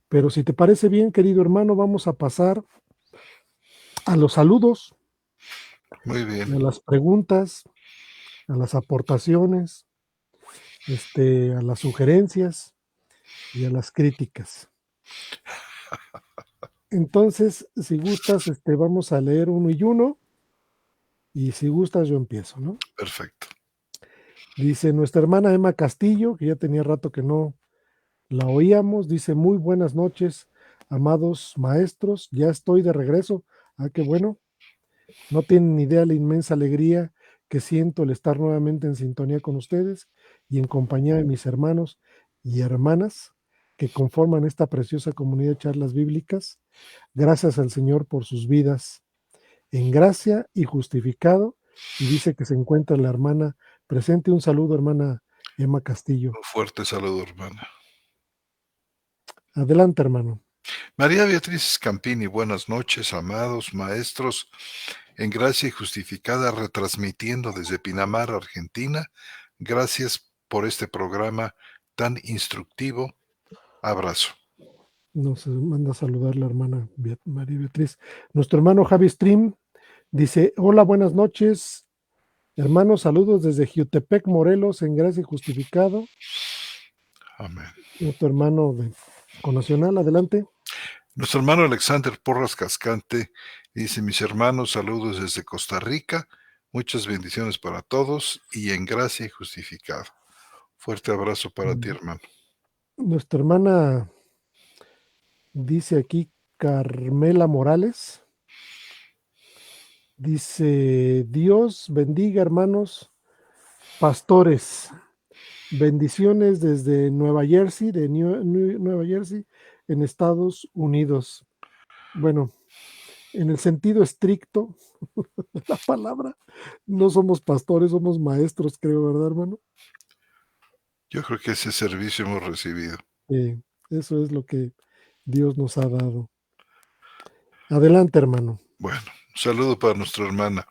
Pero si te parece bien, querido hermano, vamos a pasar a los saludos, Muy y bien. a las preguntas, a las aportaciones, a las sugerencias y a las críticas. Entonces, si gustas, vamos a leer uno y uno, y si gustas, yo empiezo, ¿no? Perfecto. Dice nuestra hermana Emma Castillo, que ya tenía rato que no la oíamos, dice, muy buenas noches, amados maestros, ya estoy de regreso. Ah, qué bueno. No tienen ni idea la inmensa alegría que siento el estar nuevamente en sintonía con ustedes y en compañía de mis hermanos y hermanas que conforman esta preciosa comunidad de charlas bíblicas. Gracias al Señor por sus vidas en gracia y justificado. Y dice que se encuentra la hermana presente. Un saludo, hermana Emma Castillo. Un fuerte saludo, hermana. Adelante, hermano. María Beatriz Campini, buenas noches, amados maestros, en gracia y justificada, retransmitiendo desde Pinamar, Argentina. Gracias por este programa tan instructivo. Abrazo. Nos manda a saludar la hermana María Beatriz. Nuestro hermano Javi Stream dice, hola, buenas noches, hermanos, saludos desde Jiutepec, Morelos, en gracia y justificado. Amén. Nuestro hermano de Conacional, adelante. Nuestro hermano Alexander Porras Cascante dice, mis hermanos, saludos desde Costa Rica, muchas bendiciones para todos y en gracia y justificado. Fuerte abrazo para ti, hermano. Nuestra hermana dice aquí Carmela Morales, dice, Dios bendiga, hermanos pastores. Bendiciones desde Nueva Jersey, Nueva Jersey, en Estados Unidos. Bueno, en el sentido estricto de la palabra, no somos pastores, somos maestros, creo, ¿verdad, hermano? Yo creo que ese servicio hemos recibido. Eso es lo que Dios nos ha dado. Adelante, hermano. Bueno, un saludo para nuestra hermana.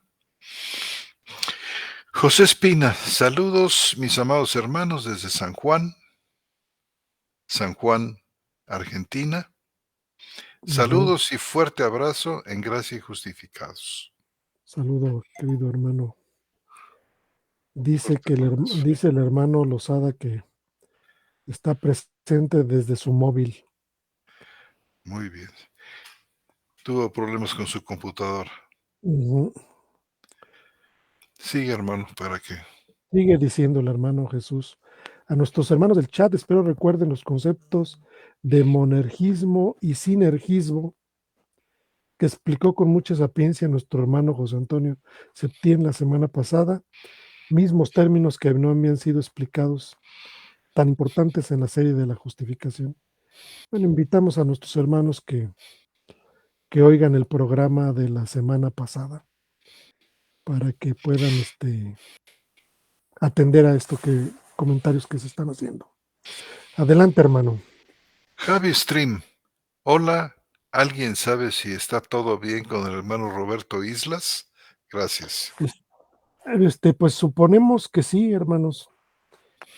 José Espina, saludos mis amados hermanos desde San Juan, Argentina. Ujú. Saludos y fuerte abrazo en gracia y justificados. Saludo, querido hermano. Dice Fuerte que abrazo. dice el hermano Lozada que está presente desde su móvil. Muy bien. Tuvo problemas con su computadora. Ujú. Sigue, hermano, para que. Sigue diciendo el hermano Jesús. A nuestros hermanos del chat, espero recuerden los conceptos de monergismo y sinergismo que explicó con mucha sapiencia nuestro hermano José Antonio Septién la semana pasada, mismos términos que no habían sido explicados, tan importantes en la serie de la justificación. Bueno, invitamos a nuestros hermanos que oigan el programa de la semana pasada para que puedan atender a esto que comentarios que se están haciendo. Adelante, hermano. Javi Stream, hola. ¿Alguien sabe si está todo bien con el hermano Roberto Islas? Gracias. Pues suponemos que sí, hermanos.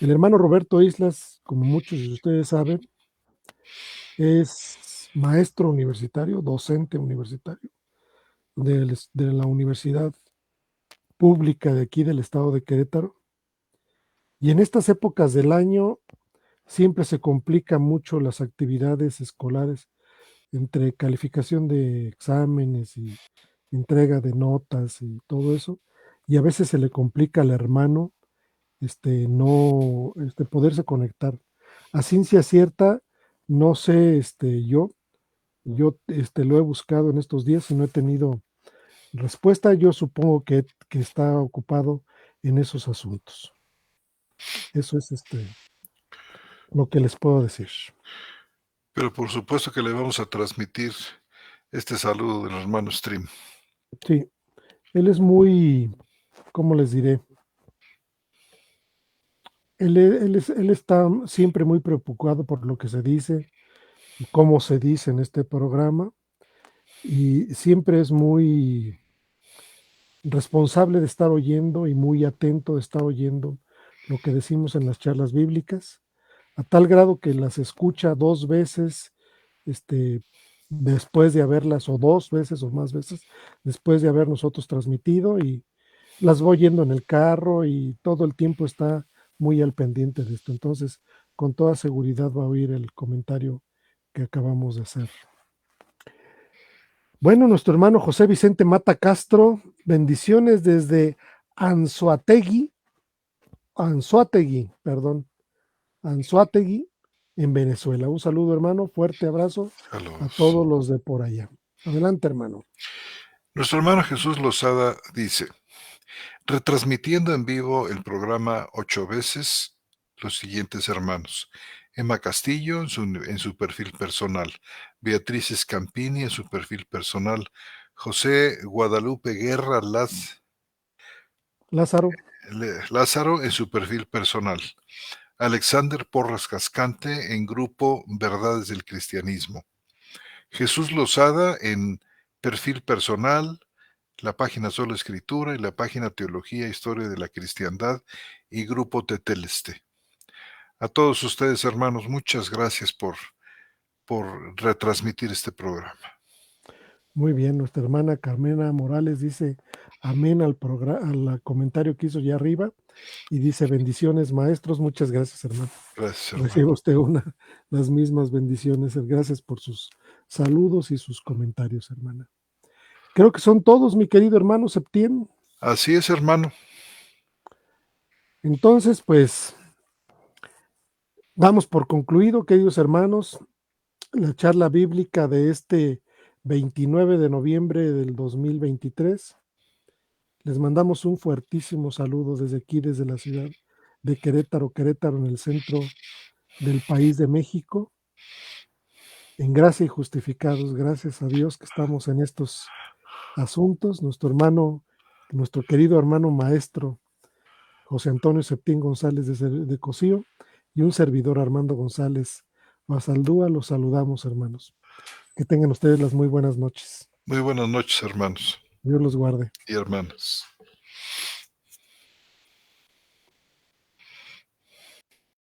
El hermano Roberto Islas, como muchos de ustedes saben, es maestro universitario, docente universitario de la Universidad Pública de aquí del estado de Querétaro. Y en estas épocas del año siempre se complican mucho las actividades escolares entre calificación de exámenes y entrega de notas y todo eso. Y a veces se le complica al hermano no poderse conectar. A ciencia cierta, no sé, yo lo he buscado en estos días y no he tenido respuesta. Yo supongo que está ocupado en esos asuntos. Eso es lo que les puedo decir. Pero por supuesto que le vamos a transmitir este saludo del hermano Stream. Sí, él es muy, ¿cómo les diré? Él está siempre muy preocupado por lo que se dice y cómo se dice en este programa y siempre es muy responsable de estar oyendo y muy atento de estar oyendo lo que decimos en las charlas bíblicas, a tal grado que las escucha dos veces, después de haberlas, o dos veces o más veces, después de haber nosotros transmitido, y las voy oyendo en el carro y todo el tiempo está muy al pendiente de esto. Entonces, con toda seguridad va a oír el comentario que acabamos de hacer. Bueno, nuestro hermano José Vicente Mata Castro, bendiciones desde perdón, Anzoátegui, en Venezuela. Un saludo, hermano, fuerte abrazo a Saludos. todos los de por allá. Adelante, hermano. Nuestro hermano Jesús Lozada dice, retransmitiendo en vivo el programa 8 veces, los siguientes hermanos. Emma Castillo en su perfil personal, Beatriz Scampini en su perfil personal, José Guadalupe Guerra Lázaro, Lázaro en su perfil personal, Alexander Porras Cascante en grupo Verdades del Cristianismo, Jesús Lozada en perfil personal, la página Sola Escritura y la página Teología e Historia de la Cristiandad y Grupo Teteleste. A todos ustedes, hermanos, muchas gracias por retransmitir este programa. muy bien. Nuestra hermana Carmena Morales dice amén al comentario que hizo ya arriba y dice bendiciones, maestros. Muchas gracias, hermano. Gracias, hermano. Recibe usted las mismas bendiciones. Gracias por sus saludos y sus comentarios, hermana. Creo que son todos, mi querido hermano Septién. Así es, hermano. Entonces, pues, damos por concluido, queridos hermanos, la charla bíblica de este 29 de noviembre del 2023. Les mandamos un fuertísimo saludo desde aquí, desde la ciudad de Querétaro, en el centro del país de México. en gracia y justificados. Gracias a Dios que estamos en estos asuntos. Nuestro querido hermano maestro José Antonio Septín González de Cocío y un servidor Armando González Basaldúa, los saludamos, hermanos. Que tengan ustedes las muy buenas noches. Muy buenas noches, hermanos Dios los guarde. y hermanas.